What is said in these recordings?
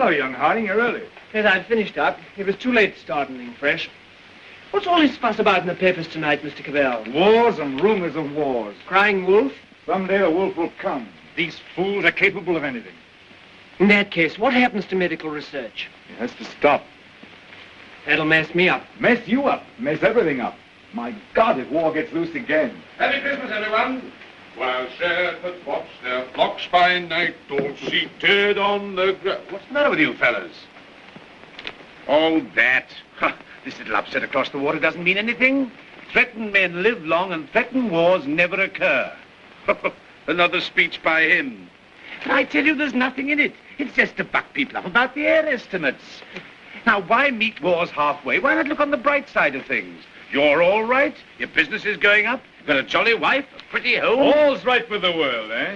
Hello, young Harding. You're early. Yes, I've finished up. It was too late to start anything fresh. What's all this fuss about in the papers tonight, Mr. Cavell? Wars and rumors of wars. Crying wolf? Someday the wolf will come. These fools are capable of anything. In that case, what happens to medical research? It has to stop. That'll mess me up. Mess you up. Mess everything up. My God, if war gets loose again. Happy Christmas, everyone. While shepherds watch their flocks by night, all seated on the ground. What's the matter with you fellas? Oh, that. This little upset across the water doesn't mean anything. Threatened men live long and threatened wars never occur. Another speech by him. But I tell you, there's nothing in it. It's just to buck people up about the air estimates. Now, why meet wars halfway? Why not look on the bright side of things? You're all right. Your business is going up. You've got a jolly wife, a pretty home. All's right with the world, eh?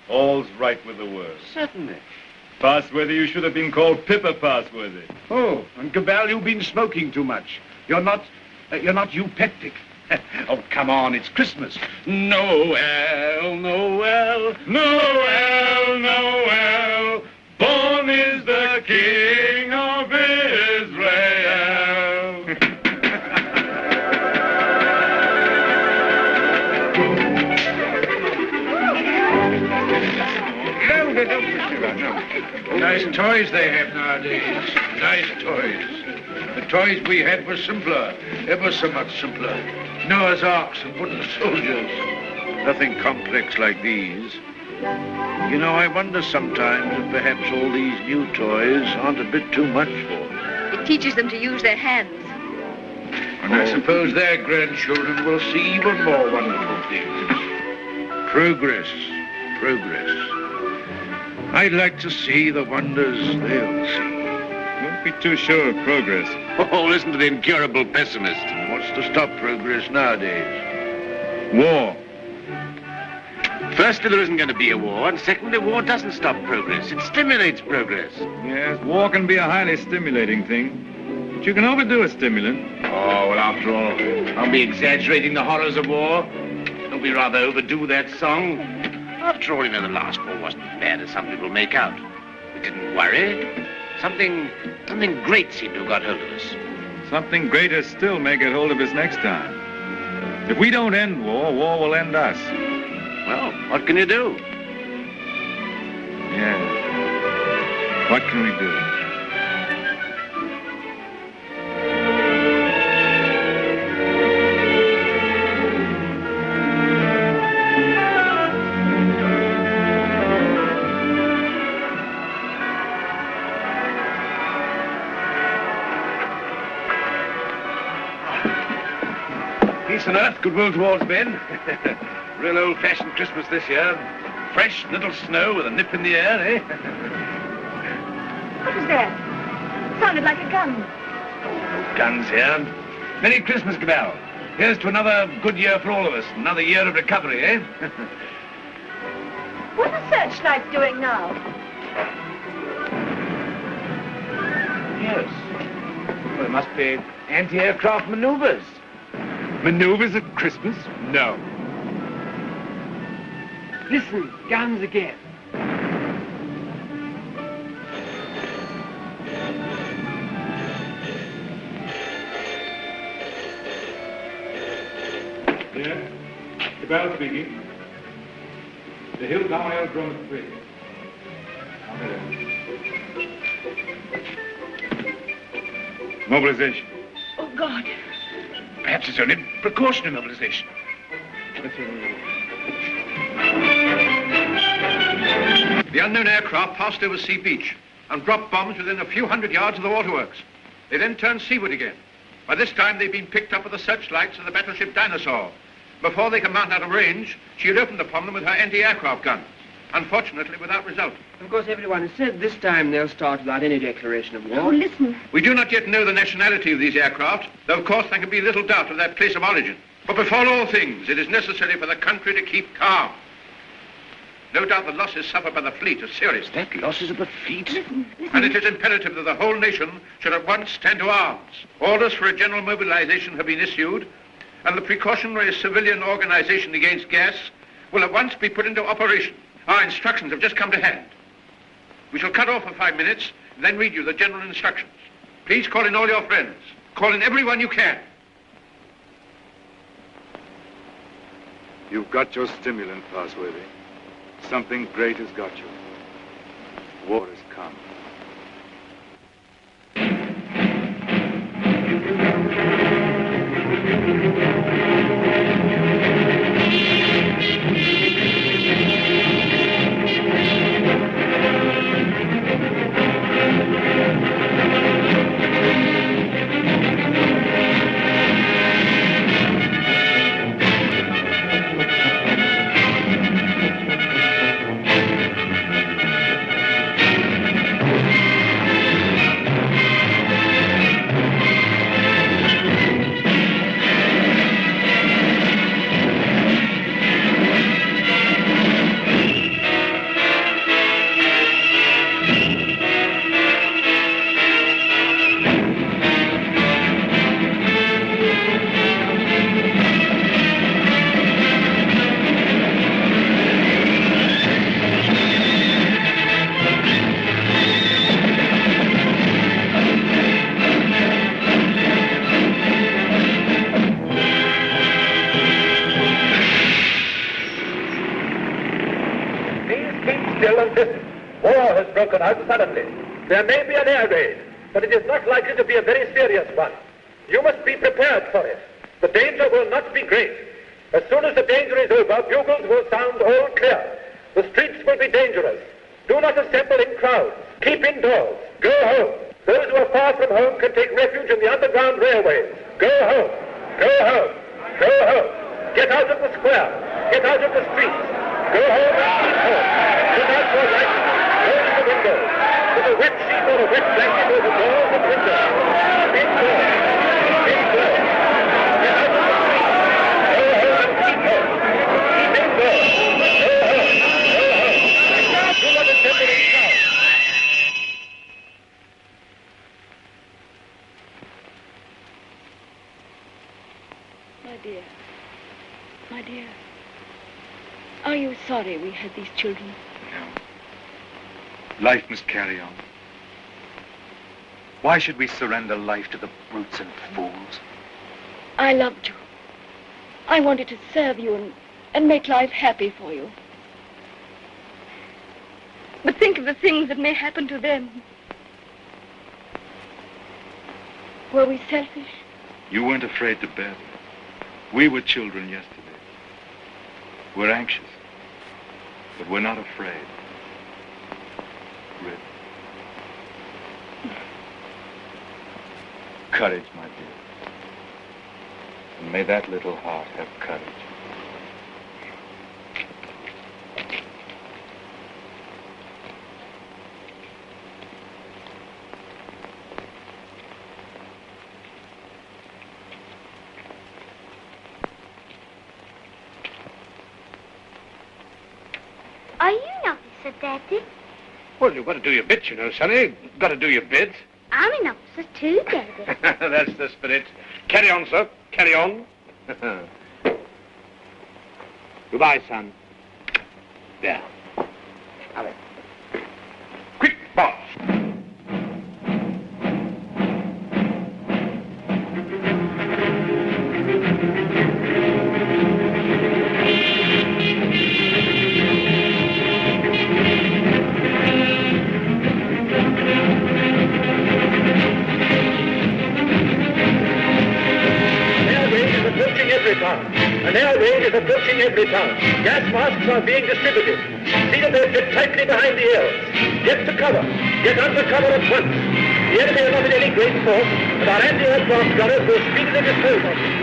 All's right with the world. Certainly. Passworthy, you should have been called Pippa Passworthy. Oh, and Cabell, you've been smoking too much. You're not eupeptic. Oh, come on, it's Christmas. Noel, Noel, Noel, Noel. Born is the King of Israel. Nice toys they have nowadays. Nice toys. The toys we had were simpler, ever so much simpler. Noah's arks and wooden soldiers. Nothing complex like these. You know, I wonder sometimes if perhaps all these new toys aren't a bit too much for them. It teaches them to use their hands. And I suppose their grandchildren will see even more wonderful things. Progress, progress. I'd like to see the wonders they'll see. Don't be too sure of progress. Oh, listen to the incurable pessimist. What's to stop progress nowadays? War. Firstly, there isn't going to be a war, and secondly, war doesn't stop progress. It stimulates progress. Yes, war can be a highly stimulating thing. But you can overdo a stimulant. Oh, well, after all, I'll be exaggerating the horrors of war. Don't we rather overdo that song? After all, you know, the last war wasn't as bad as some people make out. We didn't worry. Something great seemed to have got hold of us. Something greater still may get hold of us next time. If we don't end war, war will end us. Well, what can you do? Yeah. What can we do? Peace on earth, goodwill towards men. Real old-fashioned Christmas this year. Fresh, little snow with a nip in the air, eh? What was that? Sounded like a gun. No guns here. Merry Christmas, Cabell. Here's to another good year for all of us. Another year of recovery, eh? What are the searchlights doing now? Yes. Well, it must be anti-aircraft maneuvers. Maneuvers at Christmas? No. Listen, guns again. Yeah. Cabell speaking. The hill down aerodrome is free. Mobilization. Oh, God. Perhaps it's only precautionary mobilization. The unknown aircraft passed over Sea Beach and dropped bombs within a few hundred yards of the waterworks. They then turned seaward again. By this time, they'd been picked up with the searchlights of the battleship Dinosaur. Before they could mount out of range, she had opened upon them with her anti-aircraft guns. Unfortunately, without result. Of course, everyone has said this time they'll start without any declaration of war. Oh, listen. We do not yet know the nationality of these aircraft, though of course there can be little doubt of their place of origin. But before all things, it is necessary for the country to keep calm. No doubt the losses suffered by the fleet are serious. That losses of the fleet? Listen. And it is imperative that the whole nation should at once stand to arms. Orders for a general mobilization have been issued, and the precautionary civilian organization against gas will at once be put into operation. Our instructions have just come to hand. We shall cut off for 5 minutes, and then read you the general instructions. Please call in all your friends. Call in everyone you can. You've got your stimulant, Parsworthy. Something great has got you. War has come. Suddenly. There may be an air raid, but it is not likely to be a very serious one. You must be prepared for it. The danger will not be great. As soon as the danger is over, bugles will sound all clear. The streets will be dangerous. Do not assemble in crowds. Keep indoors. Go home. Those who are far from home can take refuge in the underground railways. Go home. Go home. Go home. Get out of the square. Get out of the streets. Go home and keep home. Put out your lights. Close the windows. With a wet sheet or a wet blanket over doors and windows. Indoors. Indoors. Get out of the streets. Go home and keep home. Keep indoors. Go home. Go home. Do not assemble in crowds. My dear, are you sorry we had these children? No. Life must carry on. Why should we surrender life to the brutes and fools? I loved you. I wanted to serve you and make life happy for you. But think of the things that may happen to them. Were we selfish? You weren't afraid to bear them. We were children yesterday. We're anxious, but we're not afraid. Rip. Courage, my dear. And may that little heart have courage. Are you an officer, Daddy? Well, you've got to do your bit, you know, Sonny. You've got to do your bit. I'm an officer too, Daddy. That's the spirit. Carry on, sir. Carry on. Goodbye, son. There. Have it. Quick, boss. An air raid is approaching every town. Gas masks are being distributed. See that they fit tightly behind the ears. Get to cover. Get under cover at once. The enemy are not in any great force, but our anti-aircraft gunners will speedily dispose of them.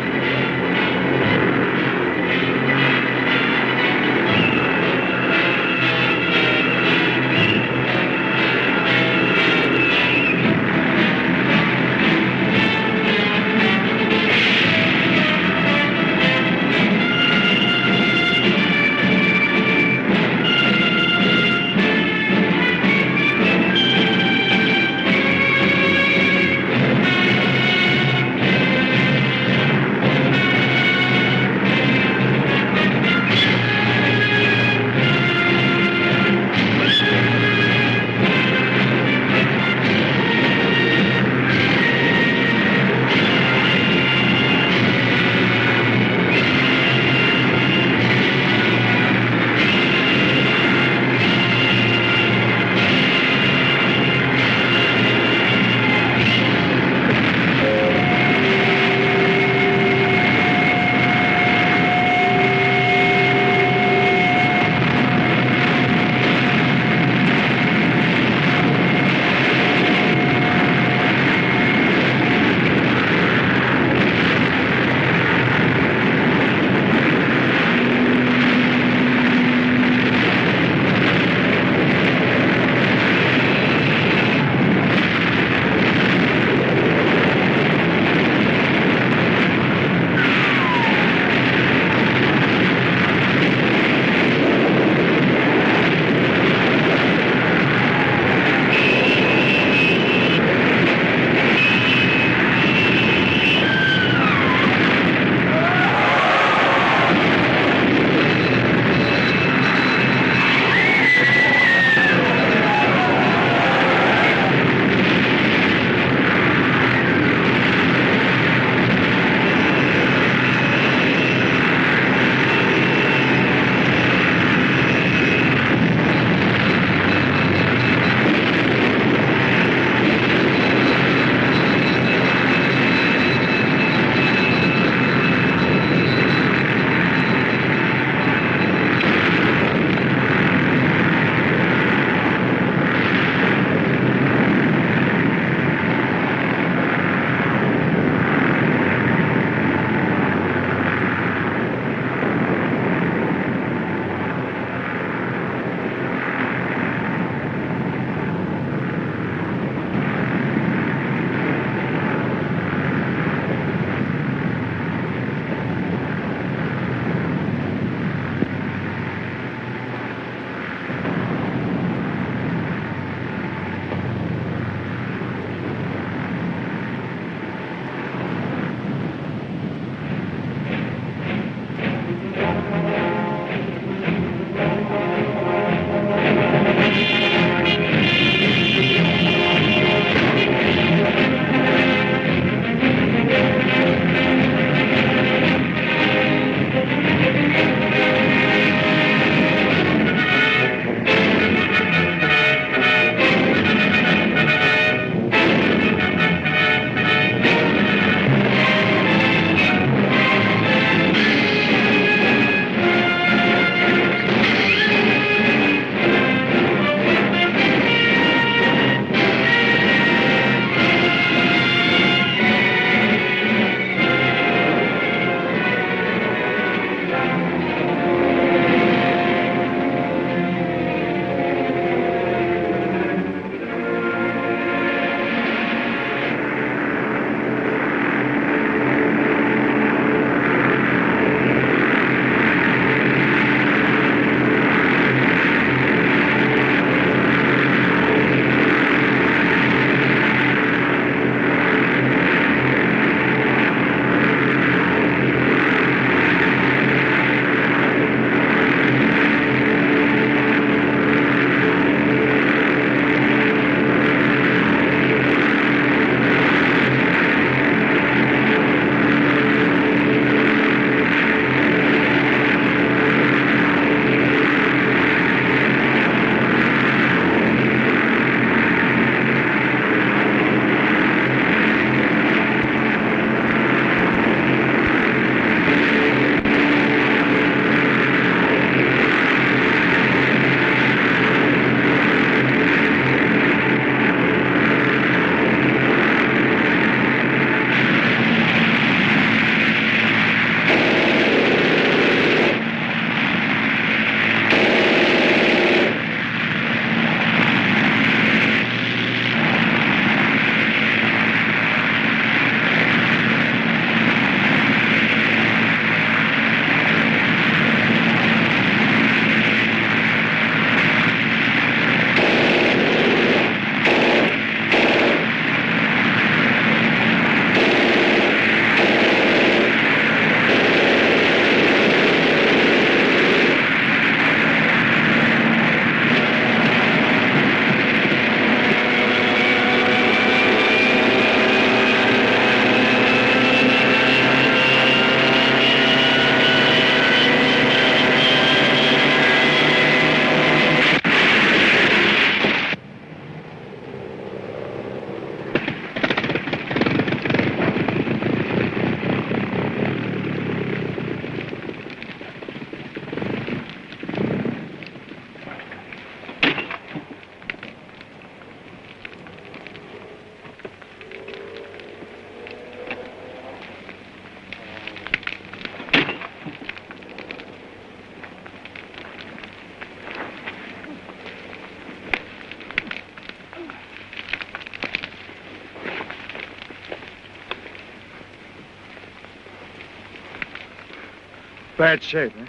Bad shape, eh?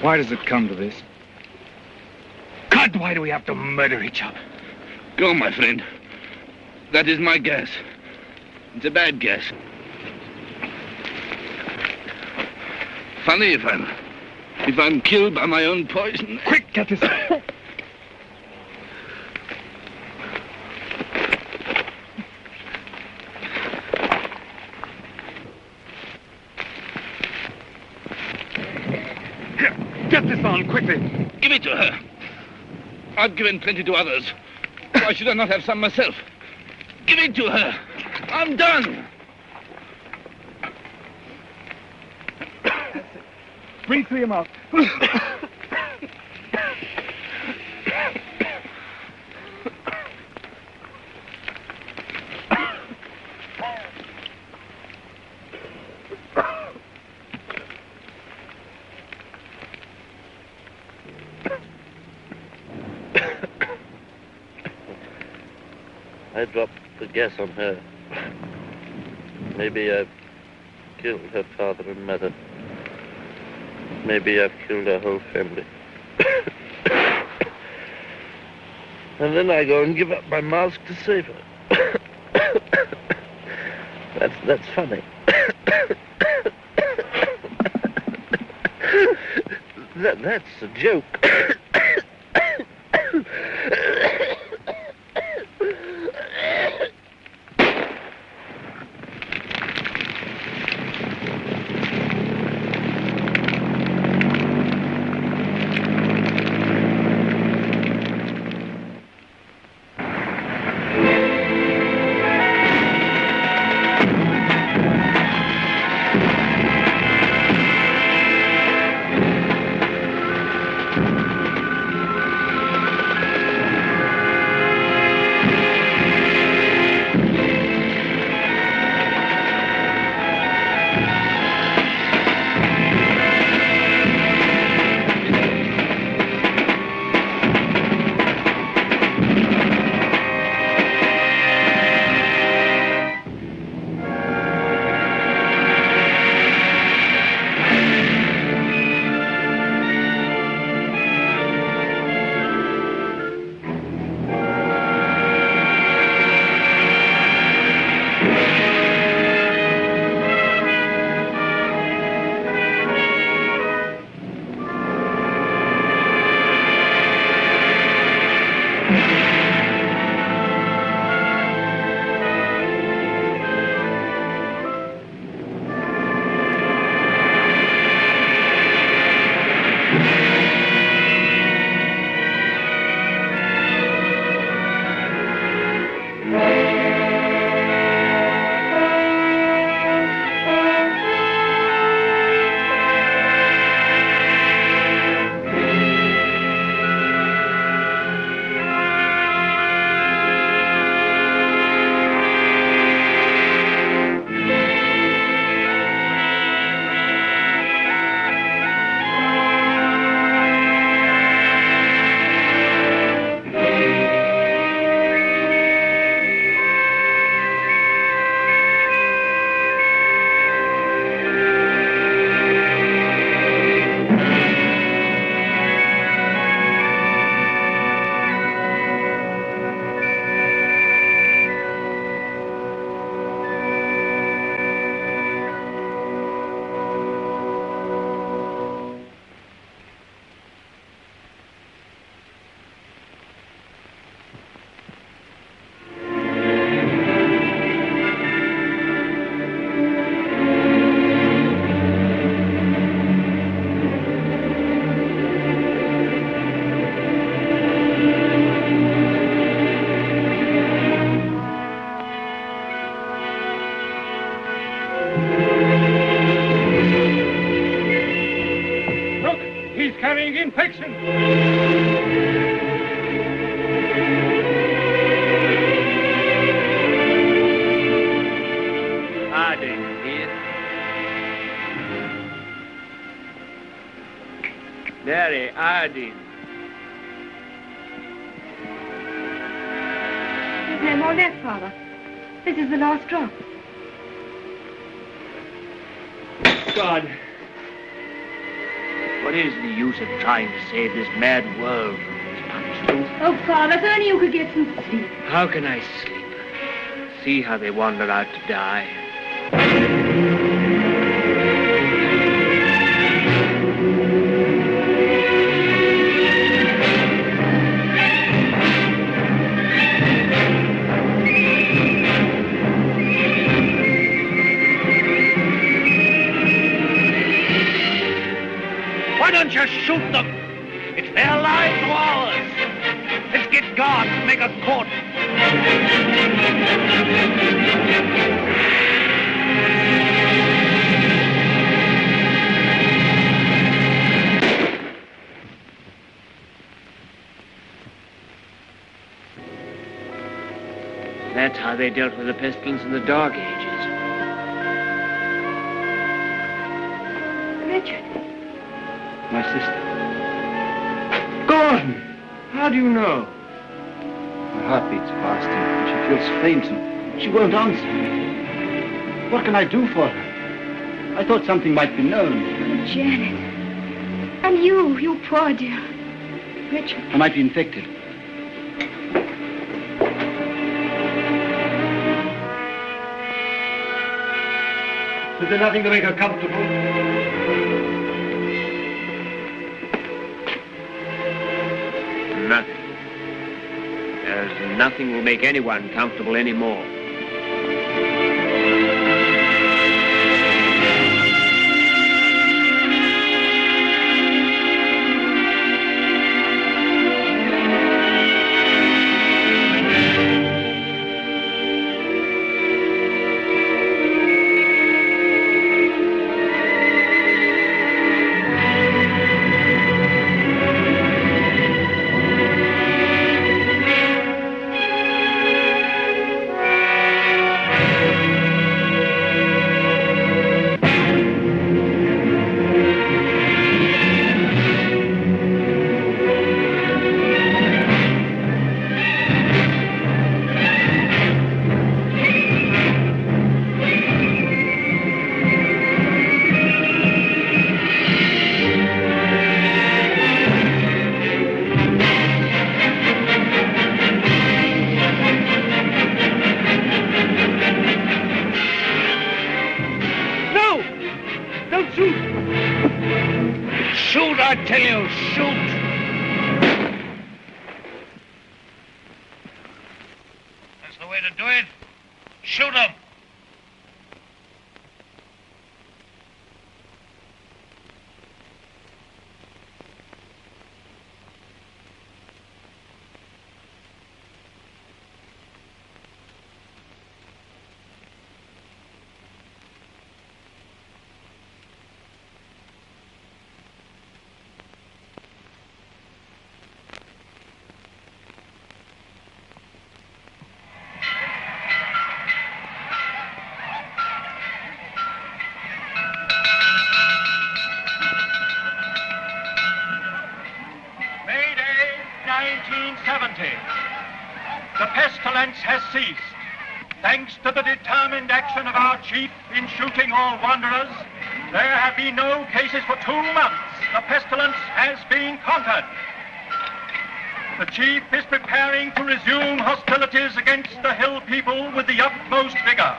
Why does it come to this? God, why do we have to murder each other? Go, my friend. That is my guess. It's a bad guess. Funny if I'm killed by my own poison. Quick, get this. Get this on, quickly. Give it to her. I've given plenty to others. Why should I not have some myself? Give it to her. I'm done. Bring 3 of them out. I dropped the gas on her. Maybe I've killed her father and mother. Maybe I've killed her whole family. And then I go and give up my mask to save her. That's funny. That's a joke. carrying infection. Harding here. Mary, Harding. There's no more left, Father. This is the last drop. God, What is the use of trying to save this mad world from this punishment? Oh, Father, if only you could get some sleep. How can I sleep? See how they wander out to die. Why don't you shoot them? It's their lives or ours. Let's get guards and make a court. That's how they dealt with the pestilence in the Dark Ages. Richard. My sister. Gordon! How do you know? My heart beats faster, and she feels faint, and she won't answer. What can I do for her? I thought something might be known. Oh, Janet. And you poor dear. Richard. I might be infected. Is there nothing to make her comfortable? Nothing. There's nothing will make anyone comfortable anymore. The pestilence has ceased. Thanks to the determined action of our chief in shooting all wanderers, there have been no cases for 2 months. The pestilence has been conquered. The chief is preparing to resume hostilities against the hill people with the utmost vigor.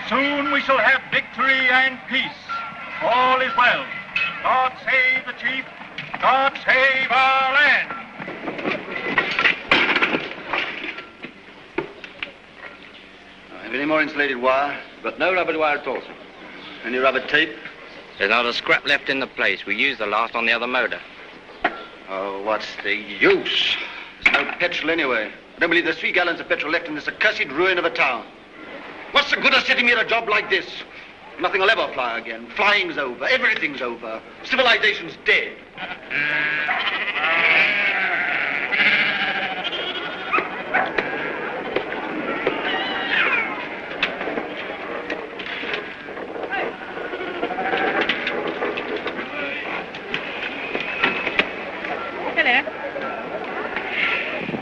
Soon we shall have victory and peace. All is well. God save the chief. God save our land. Have any more insulated wire? Got no rubber wire at all, sir. Any rubber tape? There's not a scrap left in the place. We used the last on the other motor. Oh, what's the use? There's no petrol anyway. I don't believe there's 3 gallons of petrol left in this accursed ruin of a town. What's the good of sitting here a job like this? Nothing will ever fly again. Flying's over. Everything's over. Civilization's dead.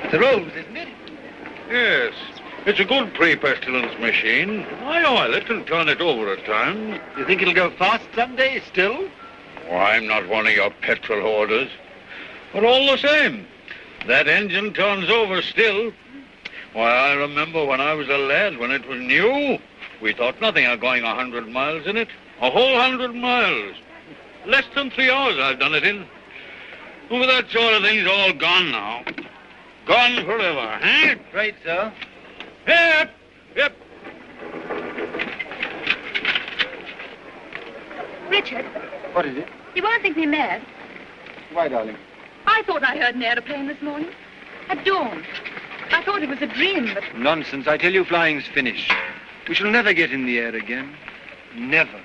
It's a rose, isn't it? Yes. It's a good pre-pestilence machine. I oil it and turn it over at times. You think it'll go fast someday still? Oh, I'm not one of your petrol hoarders. But all the same, that engine turns over still. Why, I remember when I was a lad, when it was new, we thought nothing of going 100 miles in it. A whole 100 miles. Less than 3 hours I've done it in. Well, that sort of thing's all gone now. Gone forever, eh? Right, sir. Yep, yep. Richard, What is it? you won't think me mad. Why, darling? I thought I heard an aeroplane this morning. At dawn. I thought it was a dream, but... Nonsense. I tell you, flying's finished. We shall never get in the air again. Never.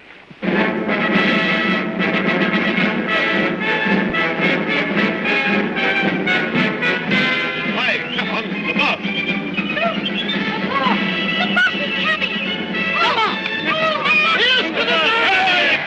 Hi, Chapman, the boss. The bus is coming! Come on! Here's to the head!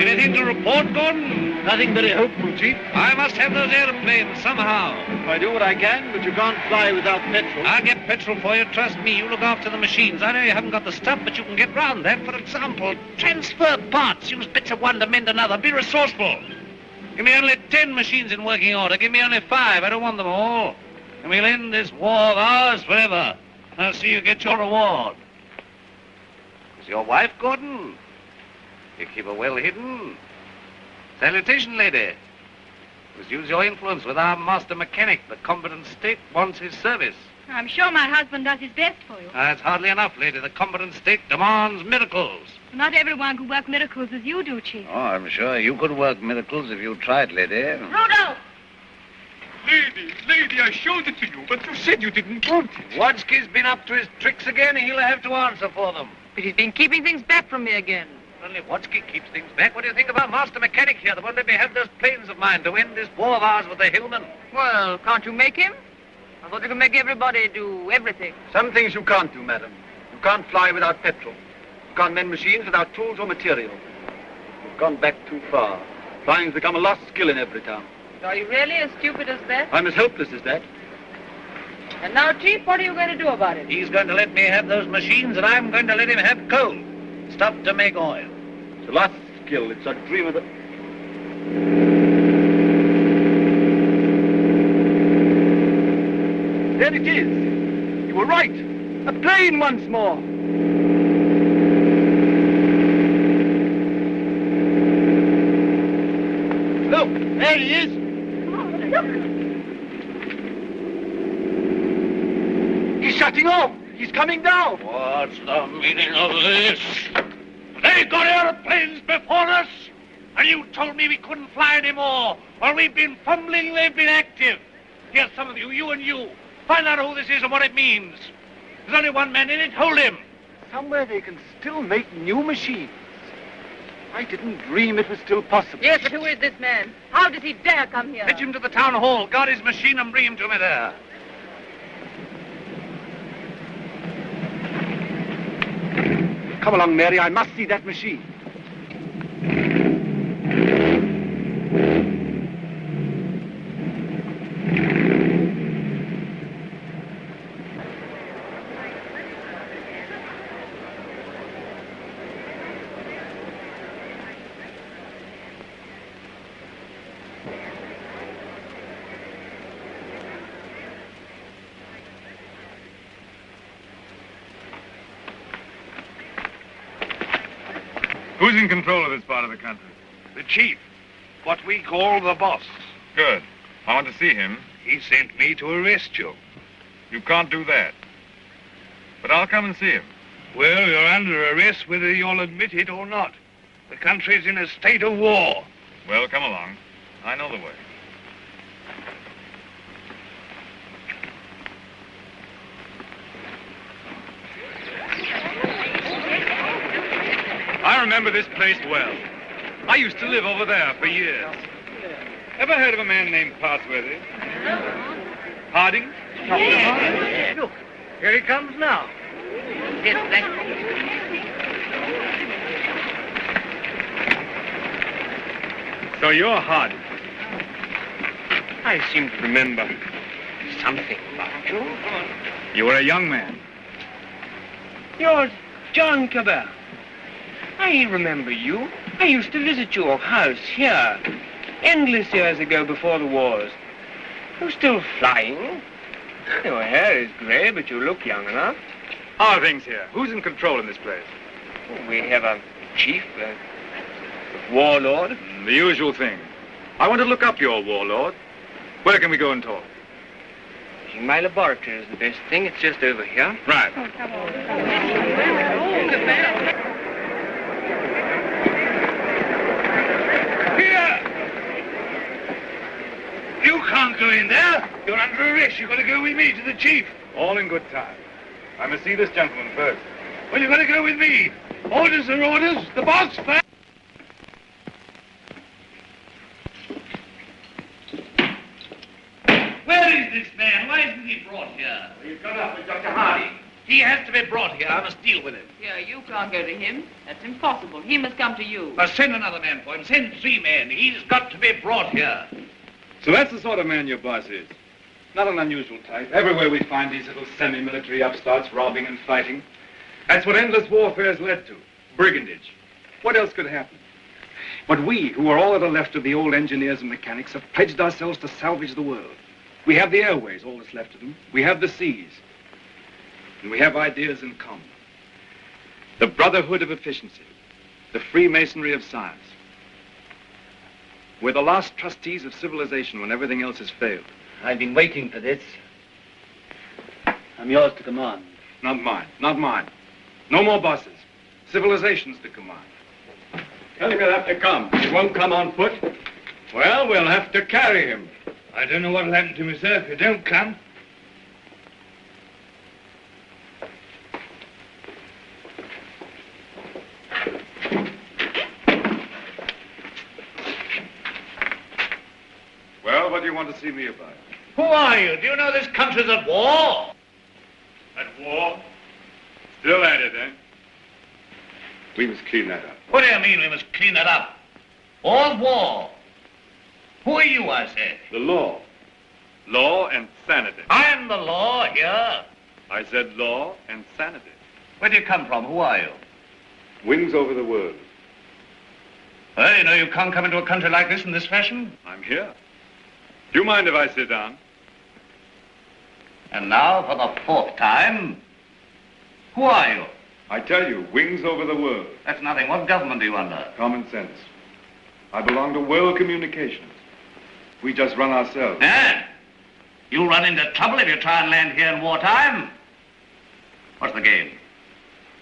Anything to report, Gordon? Nothing very hopeful, Chief. I must have those airplanes somehow. I do what I can, but you can't fly without petrol. I'll get petrol for you, trust me. You look after the machines. I know you haven't got the stuff, but you can get round that. For example, transfer parts. Use bits of one to mend another. Be resourceful. Give me only 10 machines in working order. Give me only 5. I don't want them all. And we'll end this war of ours forever. I'll see you get your reward. Is your wife, Gordon? You keep her well hidden. Salutation, lady. Must use your influence with our master mechanic. The combatant state wants his service. I'm sure my husband does his best for you. That's hardly enough, lady. The combatant state demands miracles. Not everyone can work miracles as you do, Chief. Oh, I'm sure you could work miracles if you tried, lady. Rudolph! Lady, I showed it to you, but you said you didn't want it. Wadsky's been up to his tricks again. He'll have to answer for them. But he's been keeping things back from me again. Only Wadsky keeps things back. What do you think of our master mechanic here? That won't let me have those planes of mine to end this war of ours with the Hillmen. Well, can't you make him? I thought you could make everybody do everything. Some things you can't do, madam. You can't fly without petrol. You can't mend machines without tools or material. You've gone back too far. Flying's become a lost skill in every town. Are you really as stupid as that? I'm as helpless as that. And now, Chief, what are you going to do about it? He's going to let me have those machines, and I'm going to let him have coal. Stuff to make oil. It's a lost skill. It's a dream of the... There it is. You were right. A plane once more. Look, there he is. He's shutting off. He's coming down. What's the meaning of this? They got airplanes before us, and you told me we couldn't fly anymore. While we've been fumbling, they've been active. Here, some of you, you and you, find out who this is and what it means. There's only one man in it. Hold him. Somewhere they can still make new machines. I didn't dream it was still possible. Yes, but who is this man? How does he dare come here? Fetch him to the town hall, guard his machine, and bring him to me there. Come along, Mary. I must see that machine. Who's in control of this part of the country? The chief, what we call the boss. Good. I want to see him. He sent me to arrest you. You can't do that. But I'll come and see him. Well, you're under arrest whether you'll admit it or not. The country's in a state of war. Well, come along. I know the way. I remember this place well. I used to live over there for years. Ever heard of a man named Parsworthy? Harding? Yes. Look, here he comes now. So you're Harding. I seem to remember something about you. You were a young man. You're John Cabell. I remember you. I used to visit your house here endless years ago before the wars. You're still flying. Your hair is grey, but you look young enough. How are things here? Who's in control in this place? We have a chief, a warlord. The usual thing. I want to look up your warlord. Where can we go and talk? My laboratory is the best thing. It's just over here. Right. Here! You can't go in there. You're under arrest. You've got to go with me to the chief. All in good time. I must see this gentleman first. Well, you've got to go with me. Orders are orders. The boss first. Where is this man? Why isn't he brought here? Well, he's gone up with Dr. Harding. He has to be brought here. I must deal with him. Here, you can't go to him. That's impossible. He must come to you. Well, send another man for him. Send 3 men. He's got to be brought here. So that's the sort of man your boss is. Not an unusual type. Everywhere we find these little semi-military upstarts robbing and fighting. That's what endless warfare has led to. Brigandage. What else could happen? But we, who are all that are left of the old engineers and mechanics, have pledged ourselves to salvage the world. We have the airways, all that's left of them. We have the seas. And we have ideas in common. The brotherhood of efficiency. The Freemasonry of science. We're the last trustees of civilization when everything else has failed. I've been waiting for this. I'm yours to command. Not mine. Not mine. No more bosses. Civilization's to command. Tell him he'll have to come. He won't come on foot. Well, we'll have to carry him. I don't know what'll happen to me, sir, if you don't come. Well, what do you want to see me about? Who are you? Do you know this country's at war? At war? Still at it, eh? We must clean that up. What do you mean we must clean it up? All war. Who are you, I said? The law. Law and sanity. I'm the law here. I said law and sanity. Where do you come from? Who are you? Wings over the world. Well, you know you can't come into a country like this in this fashion. I'm here. Do you mind if I sit down? And now, for the 4th time, who are you? I tell you, wings over the world. That's nothing. What government are you under? Common sense. I belong to world communications. We just run ourselves. Eh? You run into trouble if you try and land here in wartime. What's the game?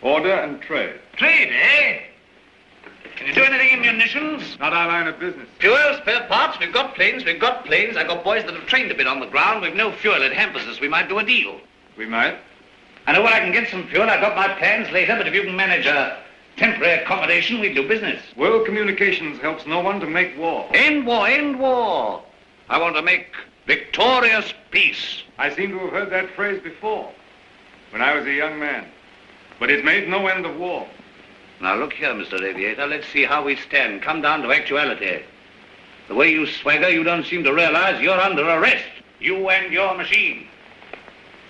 Order and trade. Trade, eh? Can you do anything in munitions? Not our line of business. Fuel, spare parts, we've got planes. I've got boys that have trained a bit on the ground. We've no fuel, it hampers us. We might do a deal. We might. I know where I can get some fuel. I've got my plans later, but if you can manage a temporary accommodation, we'll do business. World communications helps no one to make war. End war, end war. I want to make victorious peace. I seem to have heard that phrase before, when I was a young man. But it made no end of war. Now, look here, Mr. Aviator. Let's see how we stand. Come down to actuality. The way you swagger, you don't seem to realize you're under arrest. You and your machine.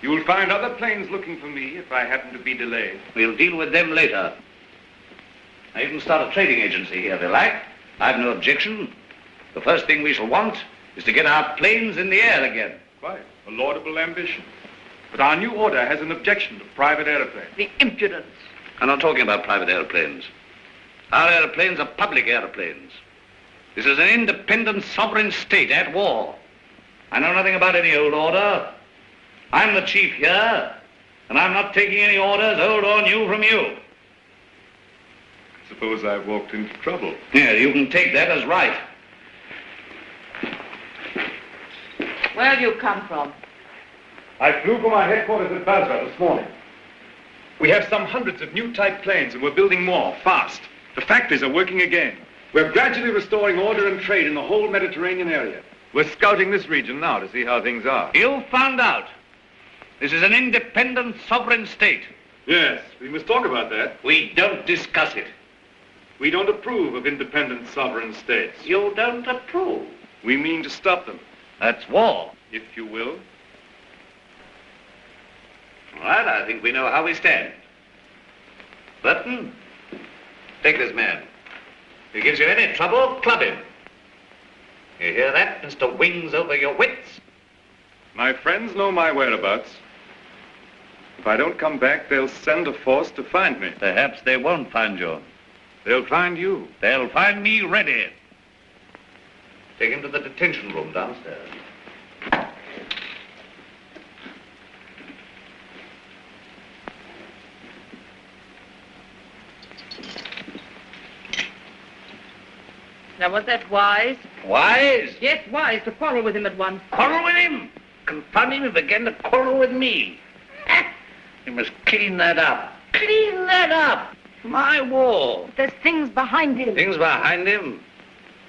You'll find other planes looking for me if I happen to be delayed. We'll deal with them later. Now, you can start a trading agency here if you like. I've no objection. The first thing we shall want is to get our planes in the air again. Quite. A laudable ambition. But our new order has an objection to private airplanes. The impudence. I'm not talking about private airplanes. Our airplanes are public airplanes. This is an independent sovereign state at war. I know nothing about any old order. I'm the chief here, and I'm not taking any orders, old or new, from you. Suppose I've walked into trouble. Yeah, you can take that as right. Where have you come from? I flew from our headquarters at Basra this morning. We have some hundreds of new type planes, and we're building more, fast. The factories are working again. We're gradually restoring order and trade in the whole Mediterranean area. We're scouting this region now to see how things are. You found out. This is an independent sovereign state. Yes, we must talk about that. We don't discuss it. We don't approve of independent sovereign states. You don't approve. We mean to stop them. That's war. If you will. All right, I think we know how we stand. Burton, take this man. If he gives you any trouble, club him. You hear that, Mr. Wings over your wits? My friends know my whereabouts. If I don't come back, they'll send a force to find me. Perhaps they won't find you. They'll find you. They'll find me ready. Take him to the detention room downstairs. Now, was that wise? Wise? Yes, wise, to quarrel with him at once. Quarrel with him? Confound him, he began to quarrel with me. You must clean that up. Clean that up. My war. There's things behind him. Things behind him?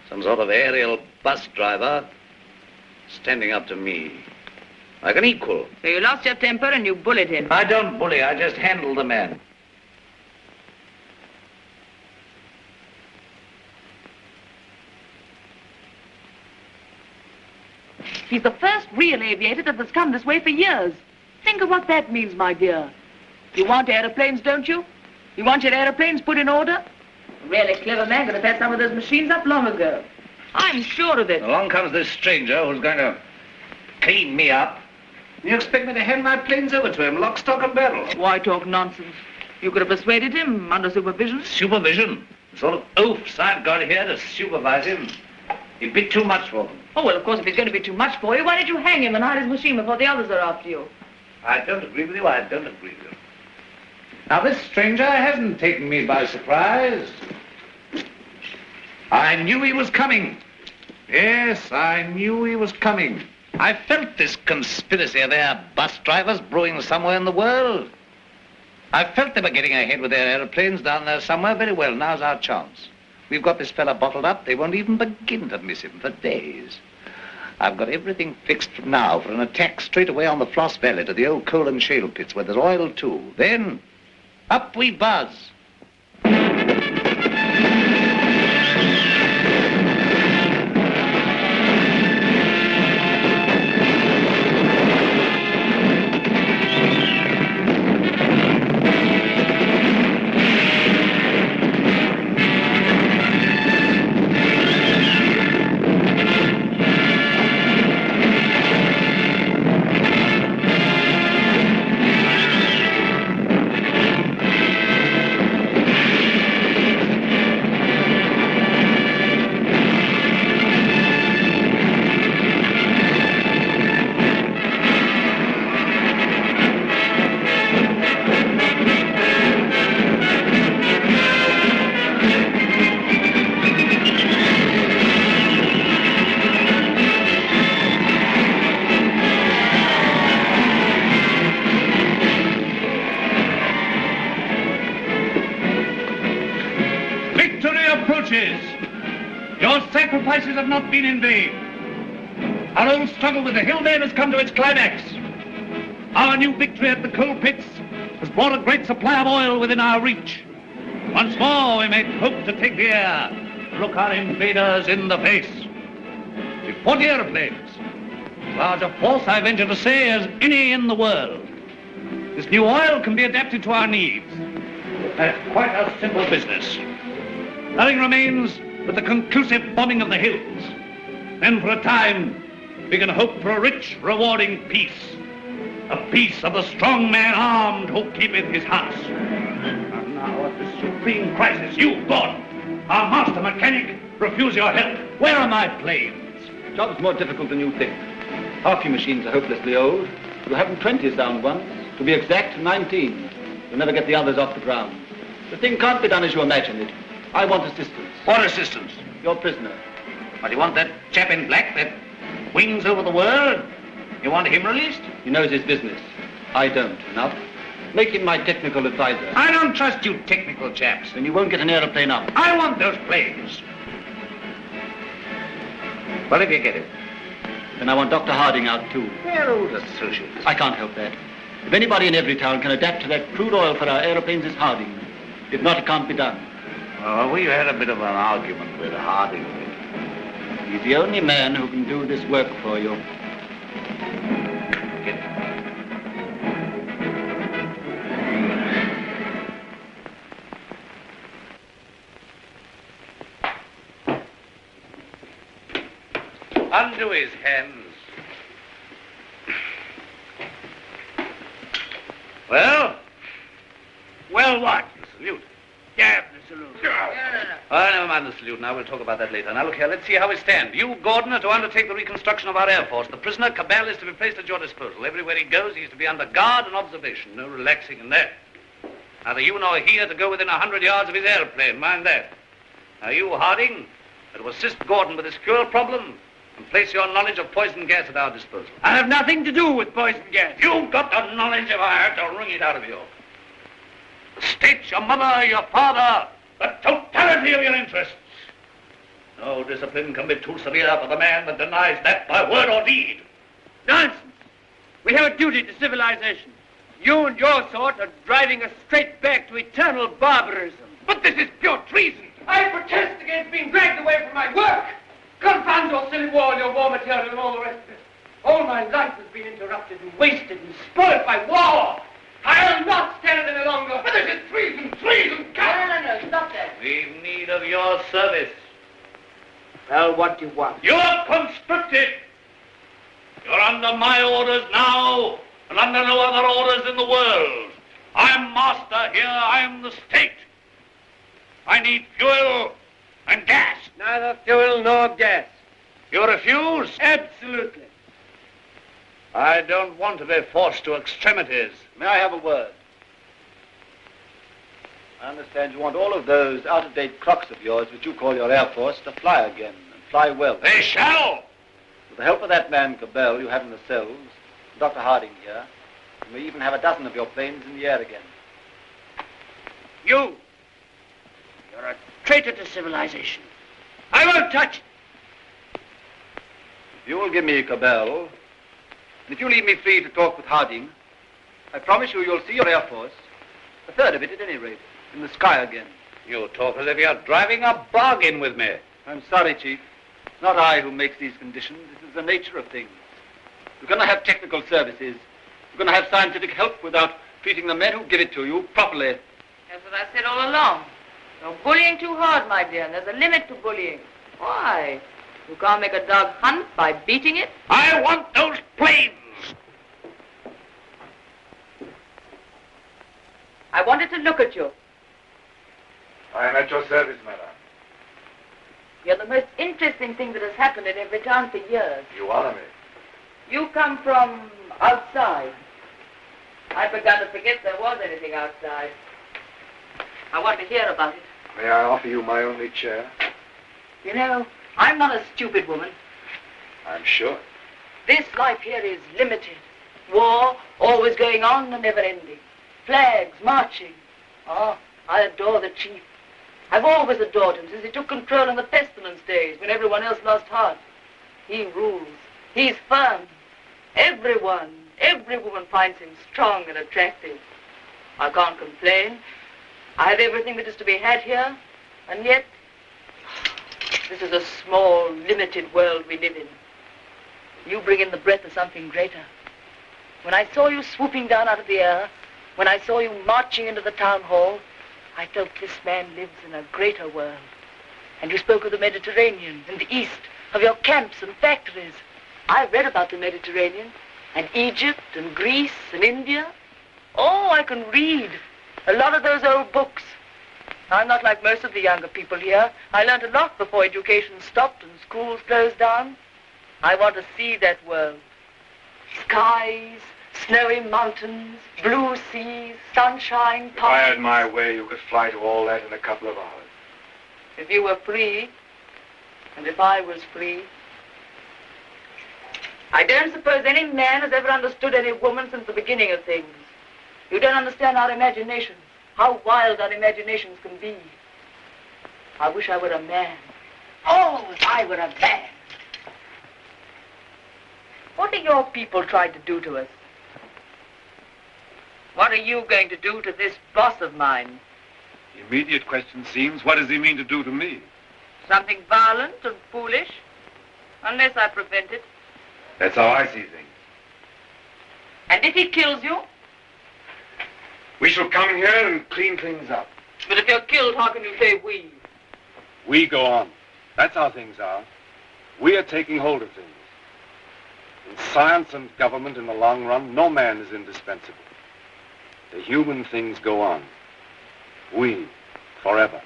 Some sort of aerial bus driver standing up to me. Like an equal. So you lost your temper and you bullied him. I don't bully, I just handle the man. He's the first real aviator that has come this way for years. Think of what that means, my dear. You want aeroplanes, don't you? You want your aeroplanes put in order? A really clever man could have had some of those machines up long ago. I'm sure of it. Along comes this stranger who's going to clean me up. You expect me to hand my planes over to him, lock, stock, and barrel? Why talk nonsense? You could have persuaded him under supervision. Supervision? The sort of oafs I've got here to supervise him. He'd be too much for them. Oh, well, of course, if he's going to be too much for you, why don't you hang him and hide his machine before the others are after you? I don't agree with you, I don't agree with you. Now, this stranger hasn't taken me by surprise. I knew he was coming. Yes, I knew he was coming. I felt this conspiracy of their bus drivers brewing somewhere in the world. I felt they were getting ahead with their aeroplanes down there somewhere. Very well, now's our chance. We've got this fella bottled up. They won't even begin to miss him for days. I've got everything fixed from now for an attack straight away on the Floss Valley to the old coal and shale pits where there's oil too. Then, up we buzz. Your sacrifices have not been in vain. Our old struggle with the hillmen has come to its climax. Our new victory at the coal pits has brought a great supply of oil within our reach. Once more we may hope to take the air, to look our invaders in the face. With 40 airplanes, large a force I venture to say as any in the world. This new oil can be adapted to our needs. That's quite a simple business. Nothing remains but the conclusive bombing of the hills. Then for a time, we can hope for a rich, rewarding peace. A peace of the strong man armed who keepeth his house. And now at this supreme crisis, you, Gordon, our master mechanic, refuse your help. Where are my planes? The job's more difficult than you think. Half your machines are hopelessly old. You'll have them 20 sound once. To be exact, 19. You'll never get the others off the ground. The thing can't be done as you imagine it. I want assistance. What assistance? Your prisoner. But you want that chap in black that wings over the world? You want him released? He knows his business. I don't. Enough. Make him my technical advisor. I don't trust you technical chaps. Then you won't get an aeroplane up. I want those planes. Well, if you get him. Then I want Dr. Harding out, too. They're old associates. I can't help that. If anybody in every town can adapt to that crude oil for our aeroplanes, it's Harding. If not, it can't be done. Well, we had a bit of an argument with Harding. He's the only man who can do this work for you. Get him. Undo his hands. Well? Well, what? The salute. Yeah, the salute. Oh, never mind the salute now. We'll talk about that later. Now, look here. Let's see how we stand. You, Gordon, are to undertake the reconstruction of our Air Force. The prisoner, Cabell, is to be placed at your disposal. Everywhere he goes, he's to be under guard and observation. No relaxing in there. Neither you nor he are to go within 100 yards of his airplane. Mind that. Now, you, Harding, are to assist Gordon with his fuel problem and place your knowledge of poison gas at our disposal. I have nothing to do with poison gas. You've got the knowledge if I had to wring it out of you. The state, your mother, your father, the totality of your interests. No discipline can be too severe for the man that denies that by word or deed. Nonsense. We have a duty to civilization. You and your sort are driving us straight back to eternal barbarism. But this is pure treason. I protest against being dragged away from my work. Confound your silly war, your war material, and all the rest of it. All my life has been interrupted and wasted and spoiled by war. I'll not stand any longer. But this is treason, treason, No, stop that. We've need of your service. Well, what do you want? You're conscripted. You're under my orders now, and under no other orders in the world. I'm master here. I'm the state. I need fuel and gas. Neither fuel nor gas. You refuse? Absolutely. I don't want to be forced to extremities. May I have a word? I understand you want all of those out-of-date clocks of yours, which you call your Air Force, to fly again, and fly well. They shall! With the help of that man, Cabell, you have in the cells, and Dr. Harding here, you may even have a dozen of your planes in the air again. You're a traitor to civilization. I won't touch it. If you will give me Cabell, and if you leave me free to talk with Harding, I promise you'll see your Air Force, a third of it at any rate, in the sky again. You talk as if you're driving a bargain with me. I'm sorry, Chief. It's not I who makes these conditions. This is the nature of things. You're going to have technical services. You're going to have scientific help without treating the men who give it to you properly. That's what I said all along. You're bullying too hard, my dear, and there's a limit to bullying. Why? You can't make a dog hunt by beating it? I want those planes! I wanted to look at you. I am at your service, madam. You're the most interesting thing that has happened in every town for years. You honor me. You come from outside. I'd begun to forget there was anything outside. I want to hear about it. May I offer you my only chair? You know, I'm not a stupid woman. I'm sure. This life here is limited. War, always going on and never ending. Flags, marching. Oh, I adore the chief. I've always adored him since he took control in the pestilence days when everyone else lost heart. He rules. He's firm. Every woman finds him strong and attractive. I can't complain. I have everything that is to be had here, and yet this is a small, limited world we live in. You bring in the breath of something greater. When I saw you swooping down out of the air, when I saw you marching into the town hall, I felt this man lives in a greater world. And you spoke of the Mediterranean and the East, of your camps and factories. I've read about the Mediterranean, and Egypt and Greece and India. Oh, I can read a lot of those old books. I'm not like most of the younger people here. I learned a lot before education stopped and schools closed down. I want to see that world. Skies, snowy mountains, blue seas, sunshine, If I had my way, you could fly to all that in a couple of hours. If you were free, and if I was free. I don't suppose any man has ever understood any woman since the beginning of things. You don't understand our imaginations, how wild our imaginations can be. I wish I were a man. Oh, if I were a man. What are your people trying to do to us? What are you going to do to this boss of mine? The immediate question seems, what does he mean to do to me? Something violent and foolish? Unless I prevent it. That's how I see things. And if he kills you? We shall come here and clean things up. But if you're killed, how can you say we? We go on. That's how things are. We are taking hold of things. In science and government, in the long run, no man is indispensable. The human things go on. We, forever.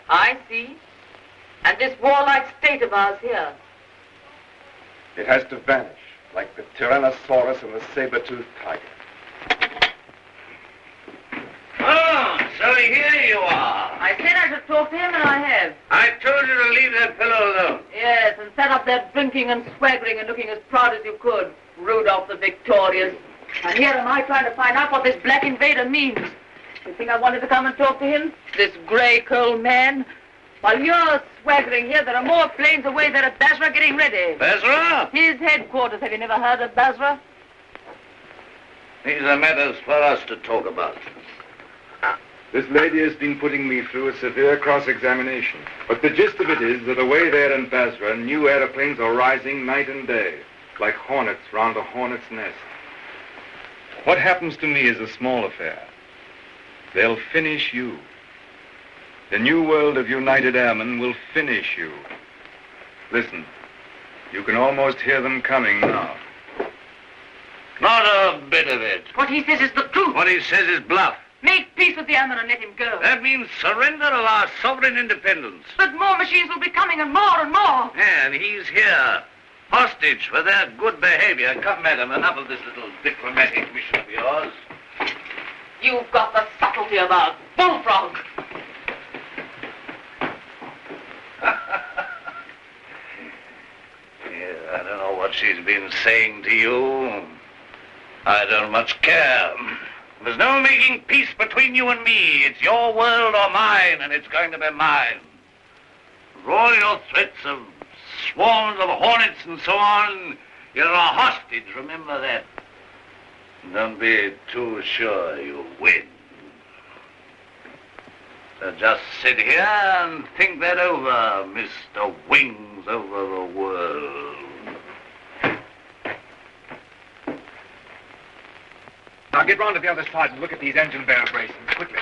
I see. And this warlike state of ours here? It has to vanish, like the Tyrannosaurus and the saber-toothed tiger. Oh, so here you are. I said I should talk to him, and I have. I told you to leave that fellow alone. Yes, and set up there drinking and swaggering and looking as proud as you could. Rudolph the Victorious. And here am I trying to find out what this black invader means. You think I wanted to come and talk to him? This grey curl man? While you're swaggering here, there are more planes away there at Basra getting ready. Basra? His headquarters. Have you never heard of Basra? These are matters for us to talk about. This lady has been putting me through a severe cross-examination. But the gist of it is that away there in Basra, new aeroplanes are rising night and day, like hornets round a hornet's nest. What happens to me is a small affair. They'll finish you. The new world of United Airmen will finish you. Listen, you can almost hear them coming now. Not a bit of it. What he says is the truth. What he says is bluff. Make peace with the airmen and let him go. That means surrender of our sovereign independence. But more machines will be coming, and more and more. And he's here, hostage for their good behavior. Come, madam, enough of this little diplomatic mission of yours. You've got the subtlety of a bullfrog. Yeah, I don't know what she's been saying to you. I don't much care. There's no making peace between you and me. It's your world or mine, and it's going to be mine. For all your threats of swarms of hornets and so on, you're a hostage, remember that. Don't be too sure you'll win. So just sit here and think that over, Mr. Wings over the world. Now get round to the other side and look at these engine bearer braces, quickly.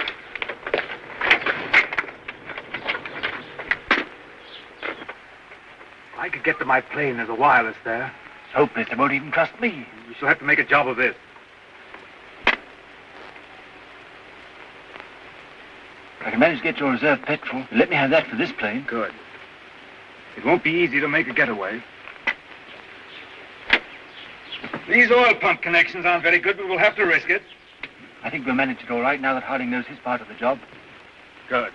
I could get to my plane. There's a wireless there. Hopeless. They won't even trust me. We shall have to make a job of this. I can manage to get your reserve petrol. Let me have that for this plane. Good. It won't be easy to make a getaway. These oil pump connections aren't very good, but we'll have to risk it. I think we'll manage it all right now that Harding knows his part of the job. Good.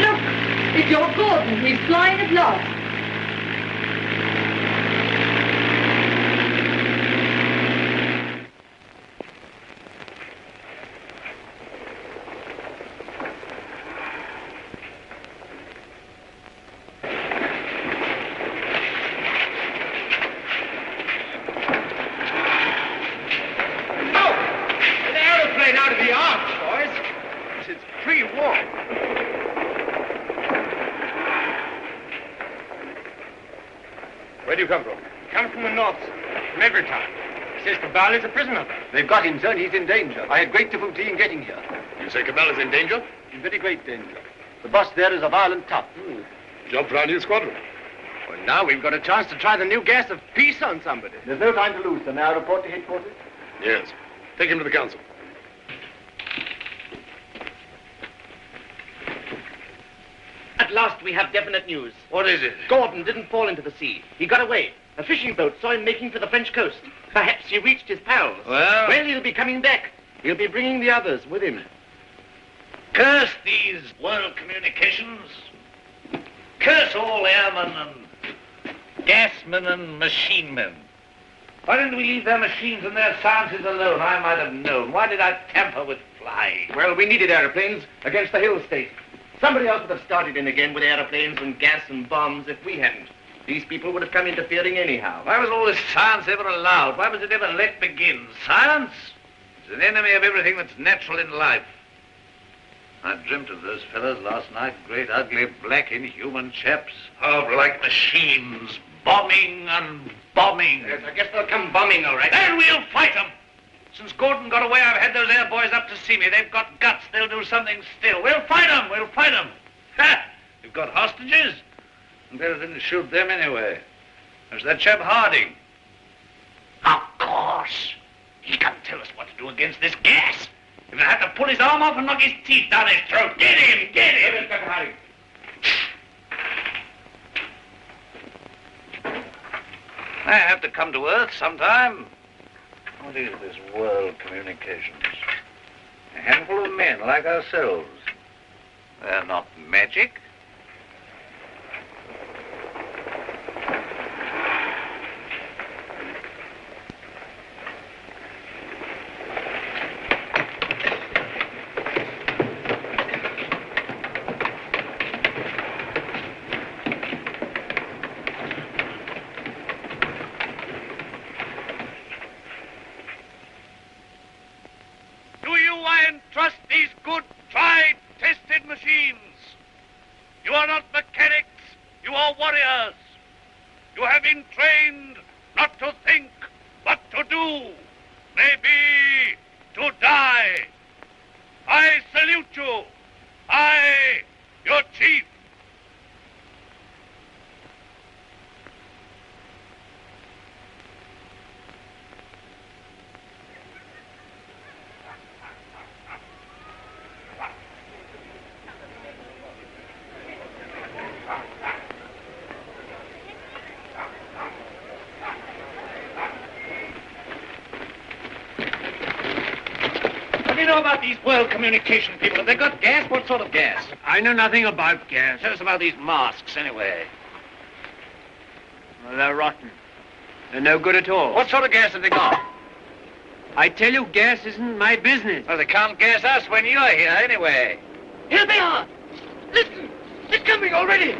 Look, it's your Gordon. He's flying at last. Where do you come from? Come from the north, from every town. Says Cabal is a prisoner. They've got him, sir, and he's in danger. I had great difficulty in getting here. You say Cabal is in danger? In very great danger. The boss there is a violent tough. Job for our new squadron. Well, now we've got a chance to try the new gas of peace on somebody. There's no time to lose, sir. May I report to headquarters? Yes. Take him to the council. At last we have definite news. What is it? Gordon didn't fall into the sea. He got away. A fishing boat saw him making for the French coast. Perhaps he reached his pals. Well, he'll be coming back. He'll be bringing the others with him. curse these world communications. Curse all airmen and Gasmen and machine men. Why didn't we leave their machines and their sciences alone? I might have known. Why did I tamper with flying? Well, we needed airplanes against the hill state. Somebody else would have started in again with airplanes and gas and bombs if we hadn't. These people would have come interfering anyhow. Why was all this science ever allowed? Why was it ever let begin? Science is an enemy of everything that's natural in life. I dreamt of those fellows last night, great, ugly, black, inhuman chaps. Oh, like machines, bombing and bombing. Yes, I guess they'll come bombing, all right. Then we'll fight them. Since Gordon got away, I've had those air boys up to see me. They've got guts. They'll do something still. We'll fight them. We'll fight them. Ha! We've got hostages. And better didn't shoot them anyway. There's that chap Harding. Of course. He can tell us what to do against this gas. We're going to have to pull his arm off and knock his teeth down his throat. Get him! Get him! Inspector Harding. I have to come to Earth sometime. What is this world communications? A handful of men like ourselves. They're not magic. What do you know about these world communication people? Have they got gas? What sort of gas? I know nothing about gas. Tell us about these masks, anyway. Well, they're rotten. They're no good at all. What sort of gas have they got? I tell you, gas isn't my business. Well, they can't gas us when you're here, anyway. Here they are. Listen, they're coming already.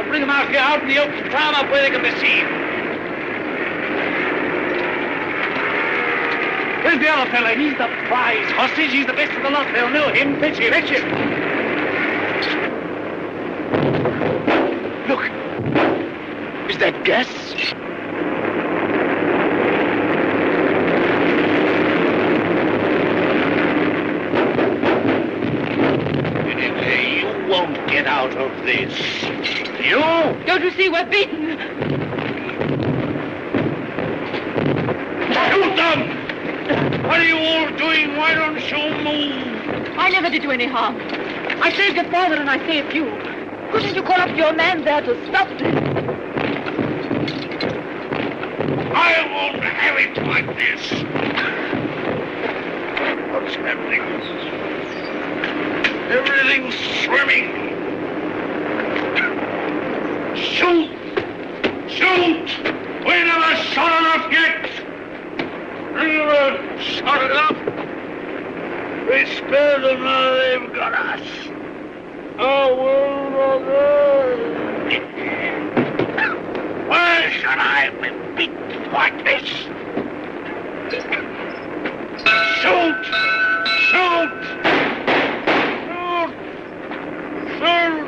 Bring them out here, out in the open, tie them up where they can be seen. Where's the other fella? He's the prize hostage. He's the best of the lot. They'll know him. Fetch him. Fetch him. Look. Is that gas? this. You! Don't you see we're beaten? Shoot them! What are you all doing? Why don't you move? I never did you any harm. I saved your father and I saved you. Couldn't you call up your man there to stop this? I won't have it like this. What's happening? Everything's swimming. Shoot! Shoot! We never shot enough yet! We never shot enough! We spared them, now they've got us. Oh, why should I be beaten like this? Shoot! Shoot! Shoot! Shoot!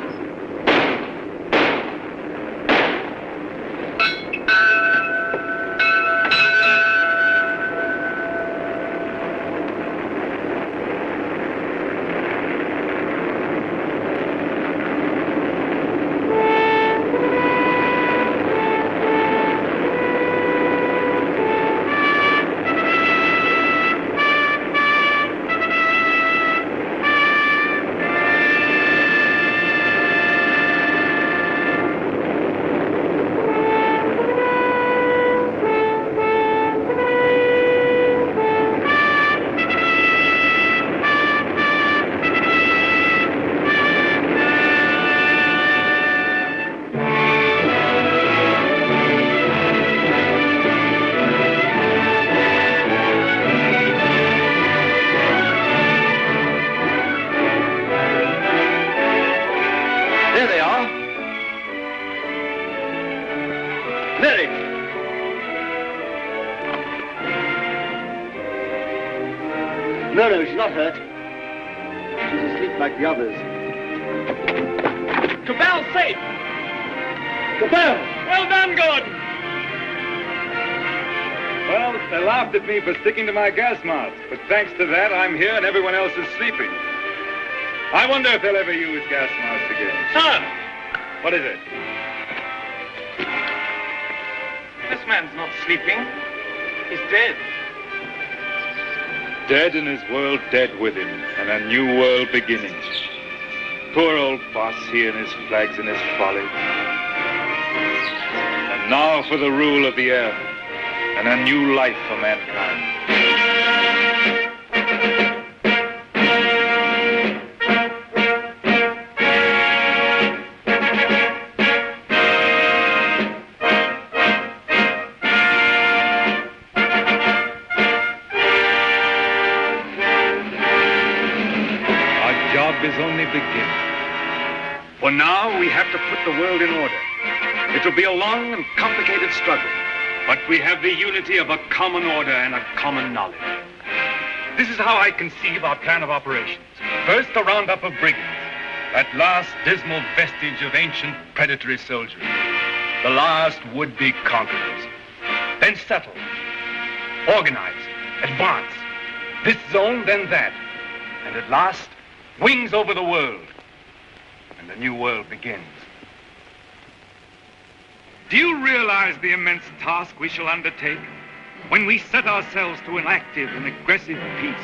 No, she's not hurt. She's asleep like the others. Cabell's safe! Cabell! Well done, Gordon! Well, they laughed at me for sticking to my gas mask, but thanks to that, I'm here and everyone else is sleeping. I wonder if they'll ever use gas masks again. Sir! What is it? This man's not sleeping. He's dead. Dead and his world dead with him, and a new world beginning. Poor old boss, he and his flags and his folly. And now for the rule of the earth, and a new life for mankind. Is only beginning. For now, we have to put the world in order. It will be a long and complicated struggle, but we have the unity of a common order and a common knowledge. This is how I conceive our plan of operations. First, a roundup of brigands, that last dismal vestige of ancient predatory soldiery, the last would-be conquerors. Then settle, organize, advance, this zone, then that, and at last, wings over the world, and a new world begins. Do you realize the immense task we shall undertake when we set ourselves to an active and aggressive peace?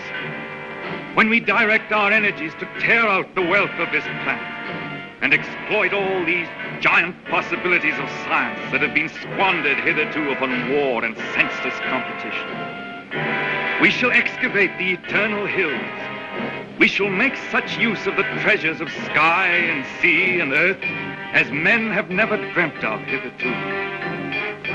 When we direct our energies to tear out the wealth of this planet and exploit all these giant possibilities of science that have been squandered hitherto upon war and senseless competition? We shall excavate the eternal hills. We shall make such use of the treasures of sky and sea and earth as men have never dreamt of hitherto.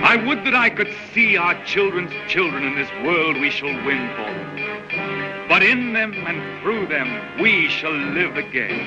I would that I could see our children's children in this world we shall win for them. But in them and through them, we shall live again.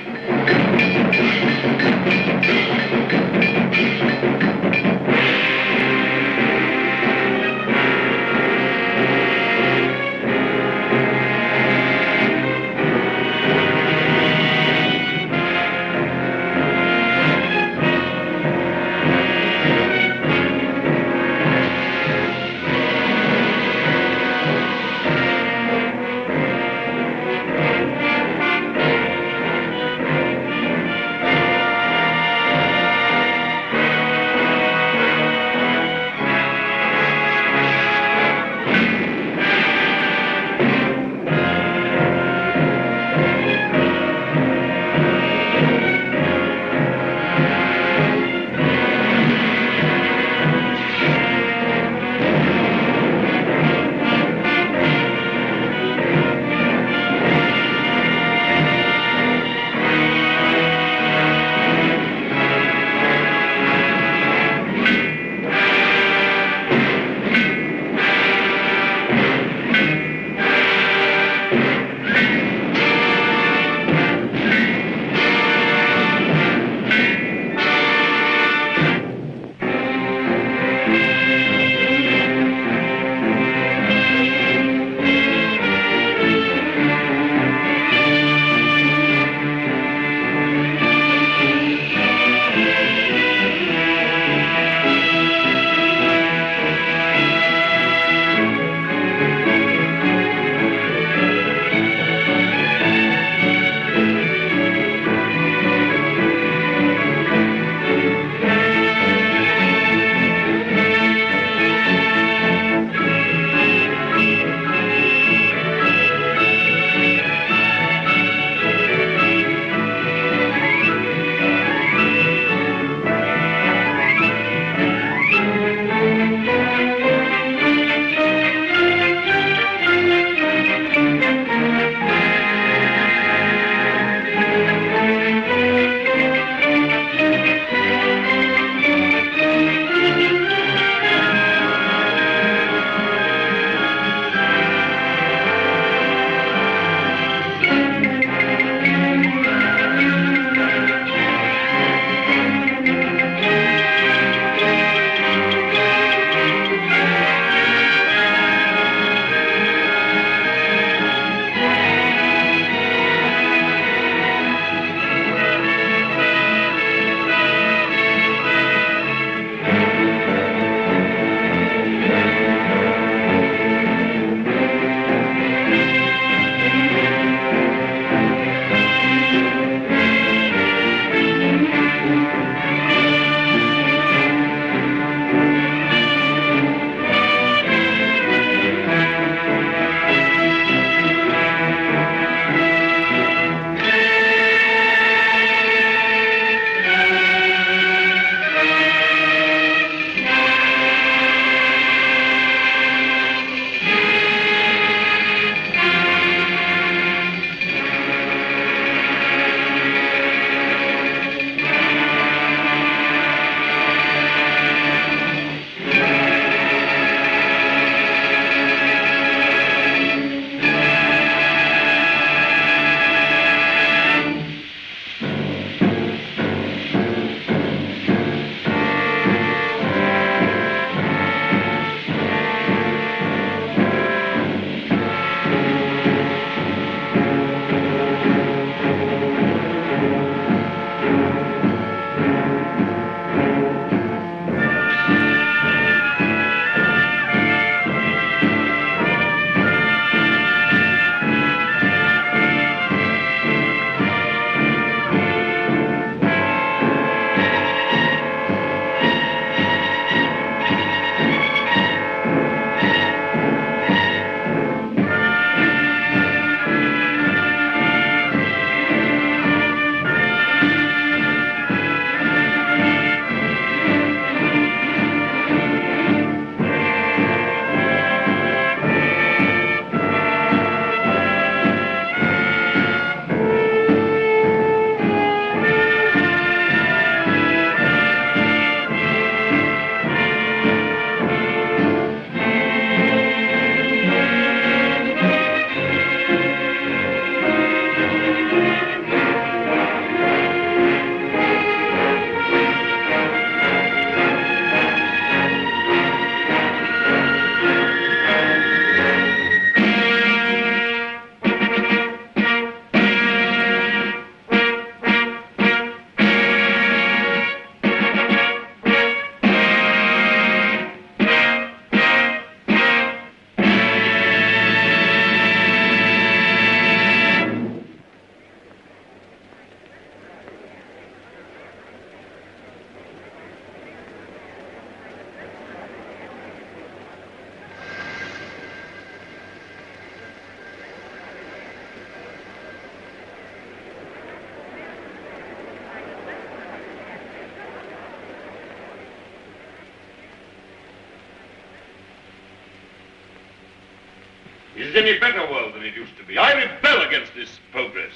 is any better world than it used to be. I rebel against this progress.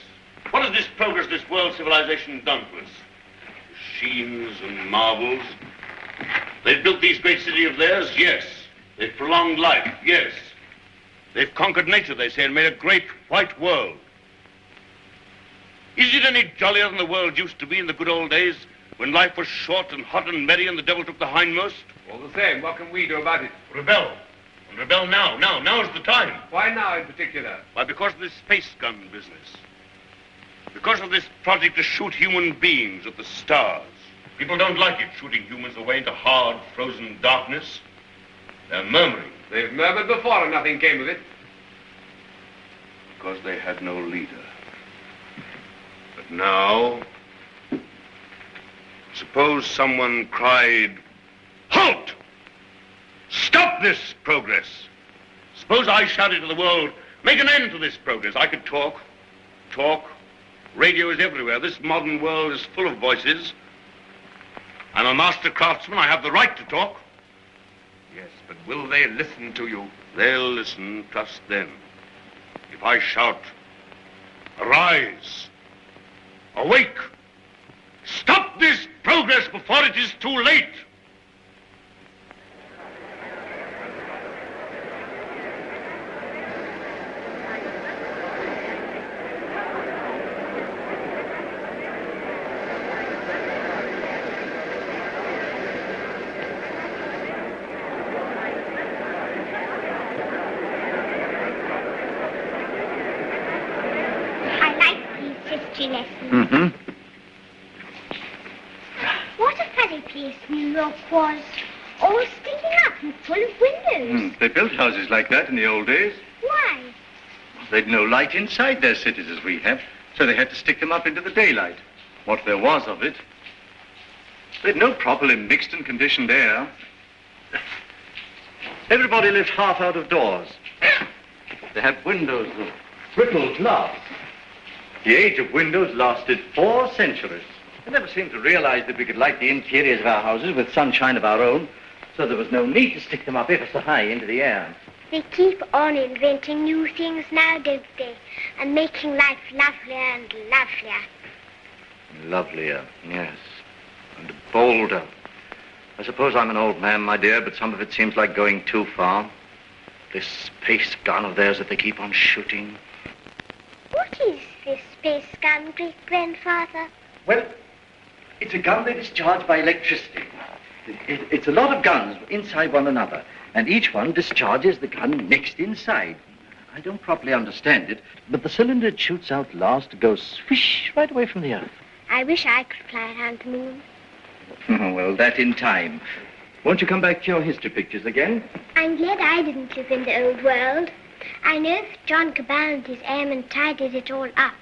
What has this progress, this world civilization done to us? Machines and marvels. They've built these great cities of theirs, yes. They've prolonged life, yes. They've conquered nature, they say, and made a great white world. Is it any jollier than the world used to be in the good old days, when life was short and hot and merry and the devil took the hindmost? All the same, what can we do about it? Rebel. And rebel now. Now's the time. Why now in particular? Why, because of this space gun business. Because of this project to shoot human beings at the stars. People don't like it, shooting humans away into hard, frozen darkness. They're murmuring. They've murmured before and nothing came of it. Because they had no leader. But now, suppose someone cried, "Halt! Stop this progress!" Suppose I shouted to the world, "Make an end to this progress." I could talk. Radio is everywhere. This modern world is full of voices. I'm a master craftsman. I have the right to talk. Yes, but will they listen to you? They'll listen, trust them. If I shout, "Arise! Awake! Stop this progress before it is too late!" Mm-hmm. What a funny place New York was. All sticking up and full of windows. They built houses like that in the old days. Why? They'd no light inside their cities as we have, so they had to stick them up into the daylight. What there was of it. They'd no properly mixed and conditioned air. Everybody lived half out of doors. They had windows of brittle glass. The age of windows lasted 4 centuries. I never seemed to realize that we could light the interiors of our houses with sunshine of our own, so there was no need to stick them up ever so high into the air. They keep on inventing new things now, don't they? And making life lovelier and lovelier. Lovelier, yes. And bolder. I suppose I'm an old man, my dear, but some of it seems like going too far. This space gun of theirs that they keep on shooting. What is this space gun, great-grandfather? Well, it's a gun that is charged by electricity. It's a lot of guns inside one another, and each one discharges the gun next inside. I don't properly understand it, but the cylinder it shoots out last goes swish right away from the earth. I wish I could fly around the moon. Oh, well, that in time. Won't you come back to your history pictures again? I'm glad I didn't live in the old world. I know that John Cabal and his airmen tidied it all up.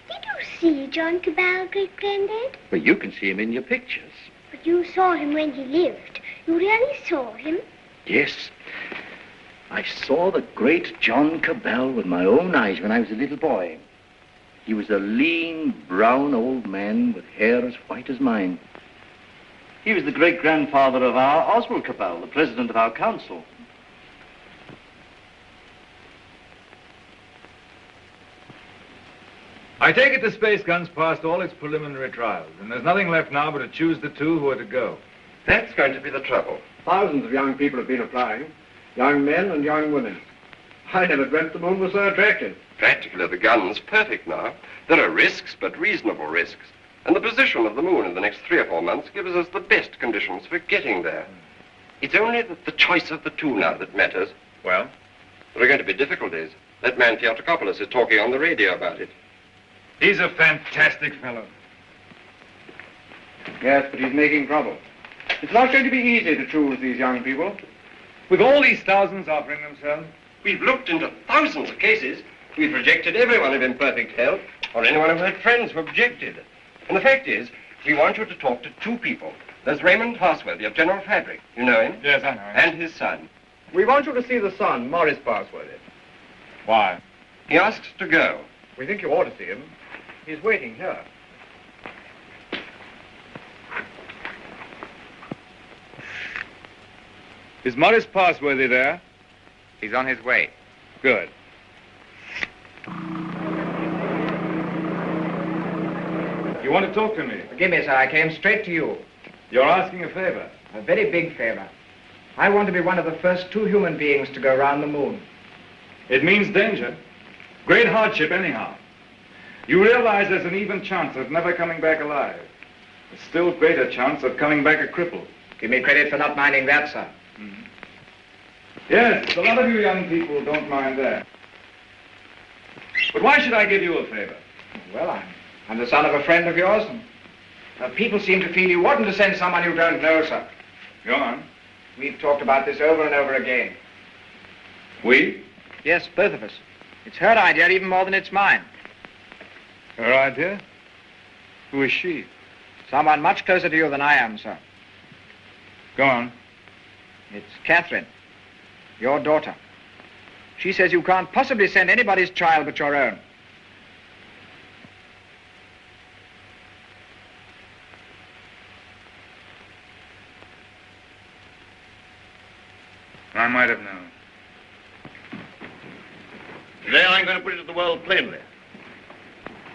Did you see John Cabal, great-granddad? Well, you can see him in your pictures. But you saw him when he lived. You really saw him? Yes. I saw the great John Cabal with my own eyes when I was a little boy. He was a lean, brown old man with hair as white as mine. He was the great-grandfather of our Oswald Cabal, the president of our council. I take it the space gun's passed all its preliminary trials, and there's nothing left now but to choose the 2 who are to go. That's going to be the trouble. Thousands of young people have been applying. Young men and young women. I never dreamt the moon was so attractive. Practically, the gun's perfect now. There are risks, but reasonable risks. And the position of the moon in the next 3 or 4 months gives us the best conditions for getting there. It's only the choice of the 2 now that matters. Well? There are going to be difficulties. That man Theotokopoulos is talking on the radio about it. He's a fantastic fellow. Yes, but he's making trouble. It's not going to be easy to choose these young people. With all these thousands offering themselves? We've looked into thousands of cases. We've rejected everyone of imperfect health, or anyone who had friends who objected. And the fact is, we want you to talk to 2 people. There's Raymond Parsworthy of General Fabric. You know him? Yes, I know him. And his son. We want you to see the son, Morris Parsworthy. Why? He asks to go. We think you ought to see him. He's waiting here. Is Morris Parsworthy there? He's on his way. Good. You want to talk to me? Forgive me, sir. I came straight to you. You're asking a favor. A very big favor. I want to be one of the first 2 human beings to go around the moon. It means danger. Great hardship, anyhow. You realize there's an even chance of never coming back alive. A still greater chance of coming back a cripple. Give me credit for not minding that, sir. Mm-hmm. Yes, a lot of you young people don't mind that. But why should I give you a favor? Well, I'm the son of a friend of yours. And, people seem to feel you oughtn't to send someone you don't know, sir. Go on. We've talked about this over and over again. We? Yes, both of us. It's her idea even more than it's mine. Her idea? Who is she? Someone much closer to you than I am, sir. Go on. It's Catherine, your daughter. She says you can't possibly send anybody's child but your own. I might have known. Today I'm going to put it to the world plainly.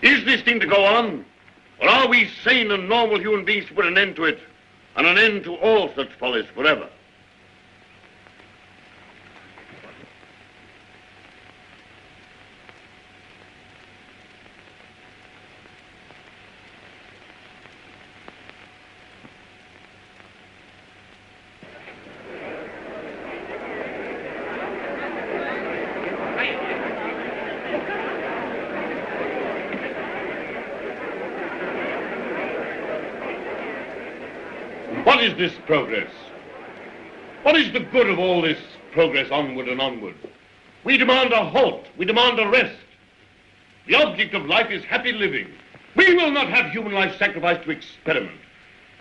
Is this thing to go on? Or are we sane and normal human beings to put an end to it, and an end to all such follies forever? What is this progress? What is the good of all this progress onward and onward? We demand a halt. We demand a rest. The object of life is happy living. We will not have human life sacrificed to experiment.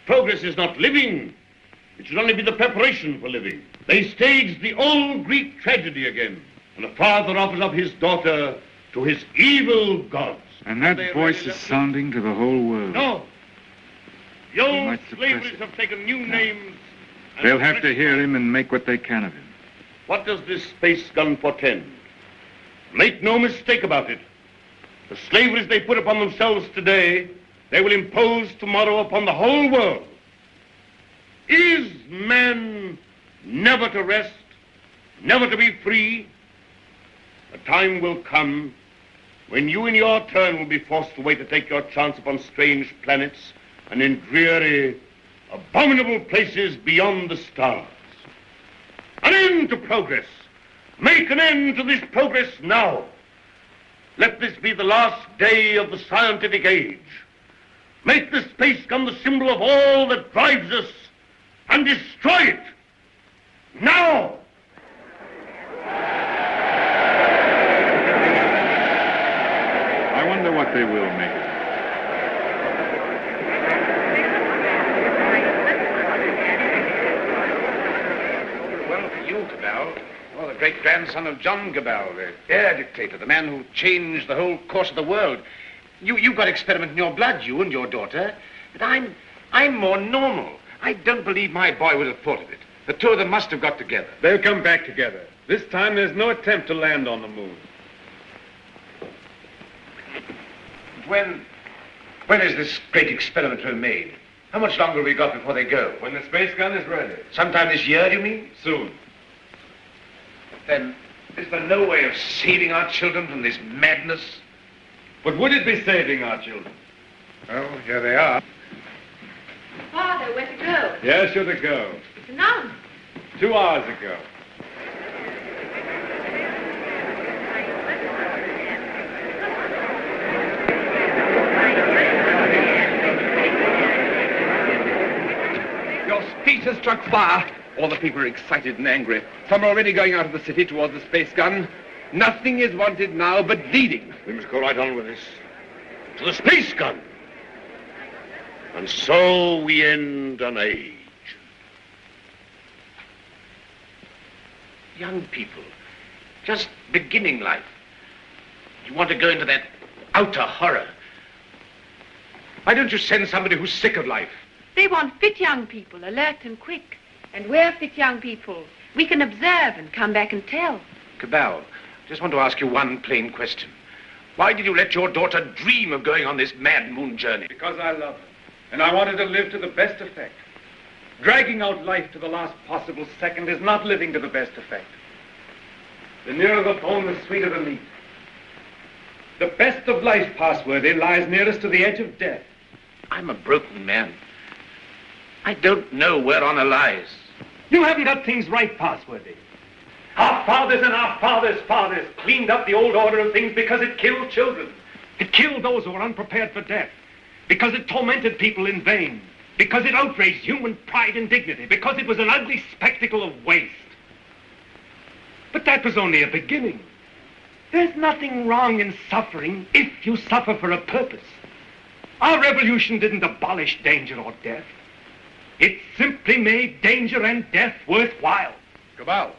Progress is not living. It should only be the preparation for living. They staged the old Greek tragedy again, and a father offers up his daughter to his evil gods. And that voice is sounding to the whole world. No. The old slaveries have taken new names. They'll have to hear him and make what they can of him. What does this space gun portend? Make no mistake about it. The slaveries they put upon themselves today, they will impose tomorrow upon the whole world. Is man never to rest, never to be free? A time will come when you in your turn will be forced away to take your chance upon strange planets and in dreary, abominable places beyond the stars. An end to progress. Make an end to this progress now. Let this be the last day of the scientific age. Make the space gun the symbol of all that drives us, and destroy it. Now! I wonder what they will make it. Oh, the great-grandson of John Cabell, the air dictator, the man who changed the whole course of the world. You've got experiment in your blood, you and your daughter. But I'm more normal. I don't believe my boy would have thought of it. The two of them must have got together. They'll come back together. This time there's no attempt to land on the moon. When is this great experiment to be made? How much longer have we got before they go? When the space gun is ready. Sometime this year, do you mean? Soon. Then, is there no way of saving our children from this madness? But would it be saving our children? Well, here they are. Father, where to go? Yes, you're to go. It's announced. 2 hours ago. Your speech has struck fire. All the people are excited and angry. Some are already going out of the city towards the space gun. Nothing is wanted now but leading. We must go right on with this. To the space gun. And so we end an age. Young people, just beginning life. You want to go into that outer horror. Why don't you send somebody who's sick of life? They want fit young people, alert and quick. And we're fit young people. We can observe and come back and tell. Cabell, Just want to ask you one plain question. Why did you let your daughter dream of going on this mad moon journey? Because I love her, and I wanted to live to the best effect. Dragging out life to the last possible second is not living to the best effect. The nearer the bone, the sweeter the meat. The best of life, Passworthy, lies nearest to the edge of death. I'm a broken man. I don't know where honor lies. You haven't got things right, Passworthy. Our fathers and our fathers' fathers cleaned up the old order of things because it killed children. It killed those who were unprepared for death. Because it tormented people in vain. Because it outraged human pride and dignity. Because it was an ugly spectacle of waste. But that was only a beginning. There's nothing wrong in suffering if you suffer for a purpose. Our revolution didn't abolish danger or death. It simply made danger and death worthwhile. Cabal.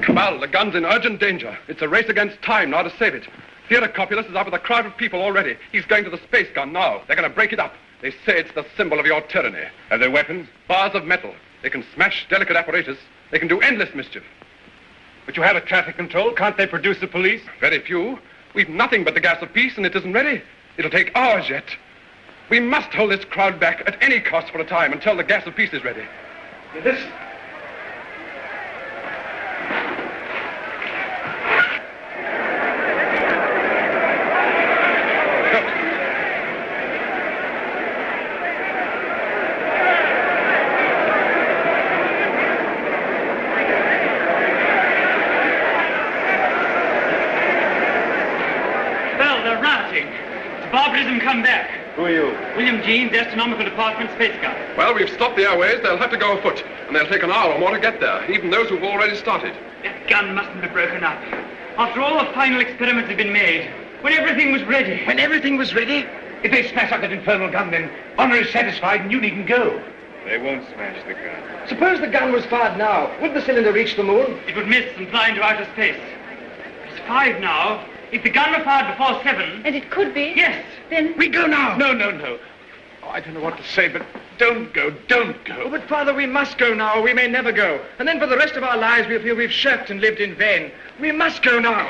Cabal, the gun's in urgent danger. It's a race against time now to save it. Theodore Copulus is up with a crowd of people already. He's going to the space gun now. They're going to break it up. They say it's the symbol of your tyranny. Have they weapons? Bars of metal. They can smash delicate apparatus. They can do endless mischief. But you have a traffic control. Can't they produce the police? Very few. We've nothing but the gas of peace, and it isn't ready. It'll take hours yet. We must hold this crowd back at any cost for a time until the gas of peace is ready. Listen. Barbarism come back. Who are you? William Jeans, Astronomical Department, Space Gun. Well, we've stopped the airways. They'll have to go afoot, and they'll take an hour or more to get there, even those who've already started. That gun mustn't be broken up. After all the final experiments have been made, when everything was ready. When everything was ready? If they smash up that infernal gun, then honor is satisfied and you needn't go. They won't smash the gun. Suppose the gun was fired now. Would the cylinder reach the moon? It would miss and fly into outer space. It's 5 now. If the gun were fired before 7... And it could be? Yes. Then... We go now. No. Oh, I don't know what to say, but don't go. Oh, but, Father, we must go now, or we may never go. And then for the rest of our lives, we'll feel we've shirked and lived in vain. We must go now.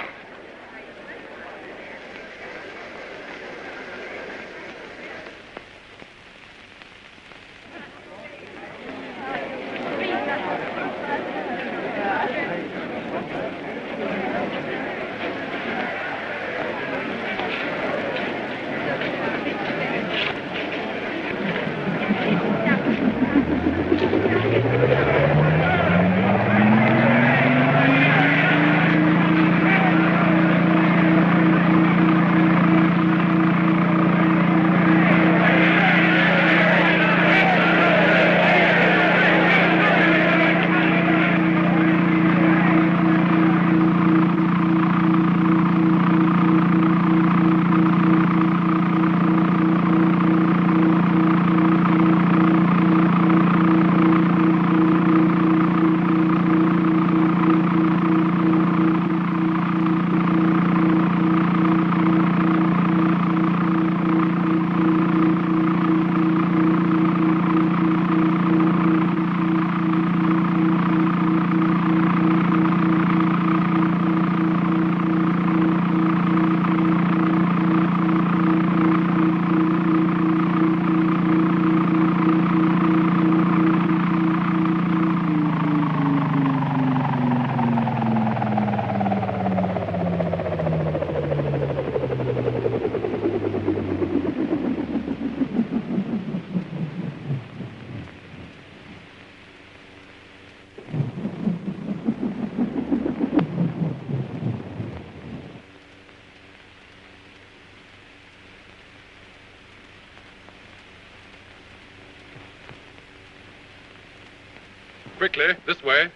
Quickly, this way.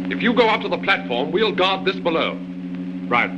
If you go up to the platform, we'll guard this below. Right.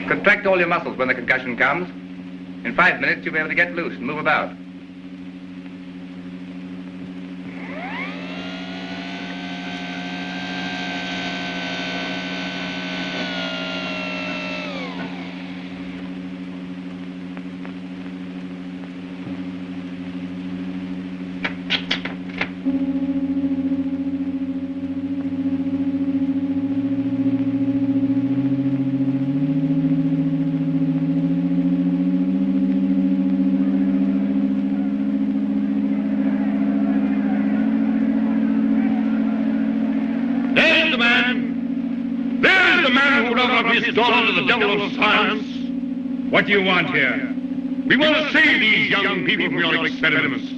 Contract all your muscles when the concussion comes. In 5 minutes, you'll be able to get loose and move about. His daughter to the devil of science. What do you want here? We want to save these young people from your experiments.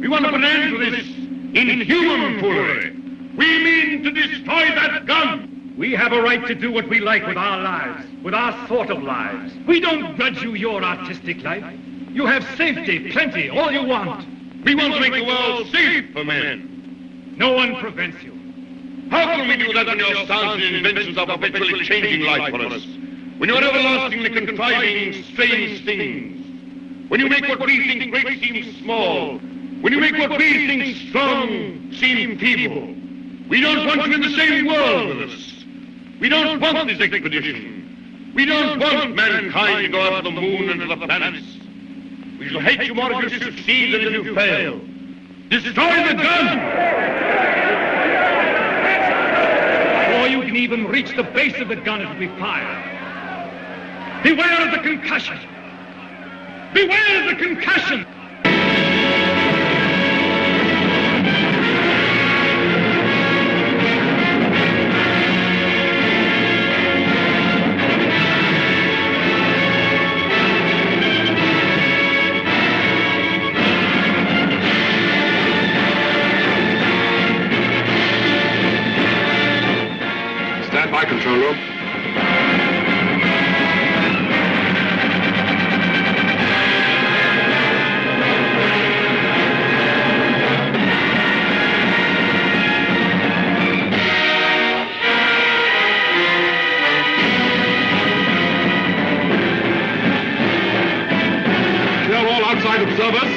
We want to put an end to this inhuman foolery. We mean to destroy that gun. We have a right to do what we like with our lives, with our sort of lives. We don't grudge you your artistic life. You have safety, plenty, all you want. We want to make the world safe for men. No one prevents you. How can we do that when your science and inventions are perpetually changing life for us? When you're everlastingly contriving strange things? When you make what we think great seem small? When you make what we think strong seem feeble? We don't want you in the same world with us. We don't want this expedition. We don't want mankind to go out to the moon and to the planets. We shall hate you more if you succeed than if you fail. Destroy the gun! Before you can even reach the base of the gun, it will be fired. Beware of the concussion! Beware of the concussion! Stand-by, control room. Clear all outside observers.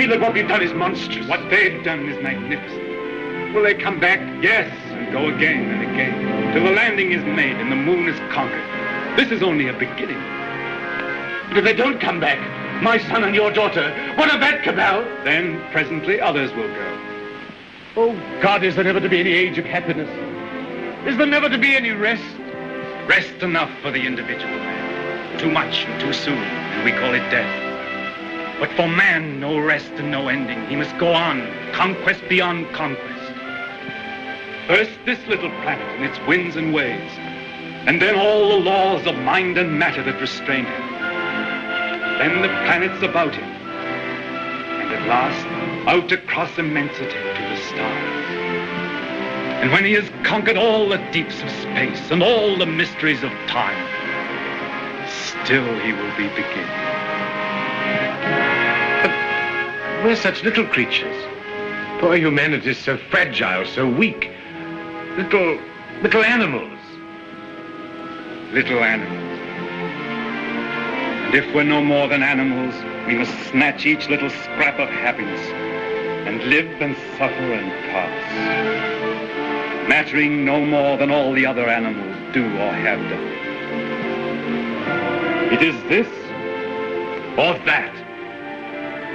That what we've done is monstrous. What they've done is magnificent. Will they come back? Yes, and go again and again, till the landing is made and the moon is conquered. This is only a beginning. But if they don't come back, my son and your daughter, what of that cabal? Then, presently, others will go. Oh, God, is there never to be any age of happiness? Is there never to be any rest? Rest enough for the individual man. Too much and too soon, and we call it death. But for man, no rest and no ending. He must go on, conquest beyond conquest. First, this little planet and its winds and waves, and then all the laws of mind and matter that restrain him. Then the planets about him, and at last, out across immensity to the stars. And when he has conquered all the deeps of space and all the mysteries of time, still he will be beginning. But we're such little creatures. Poor humanity is so fragile, so weak. Little animals. Little animals. And if we're no more than animals, we must snatch each little scrap of happiness and live and suffer and pass, mattering no more than all the other animals do or have done. It is this or that.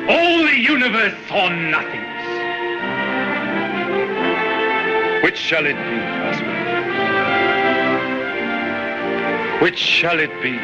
All the universe or nothingness. Which shall it be, husband? Which shall it be?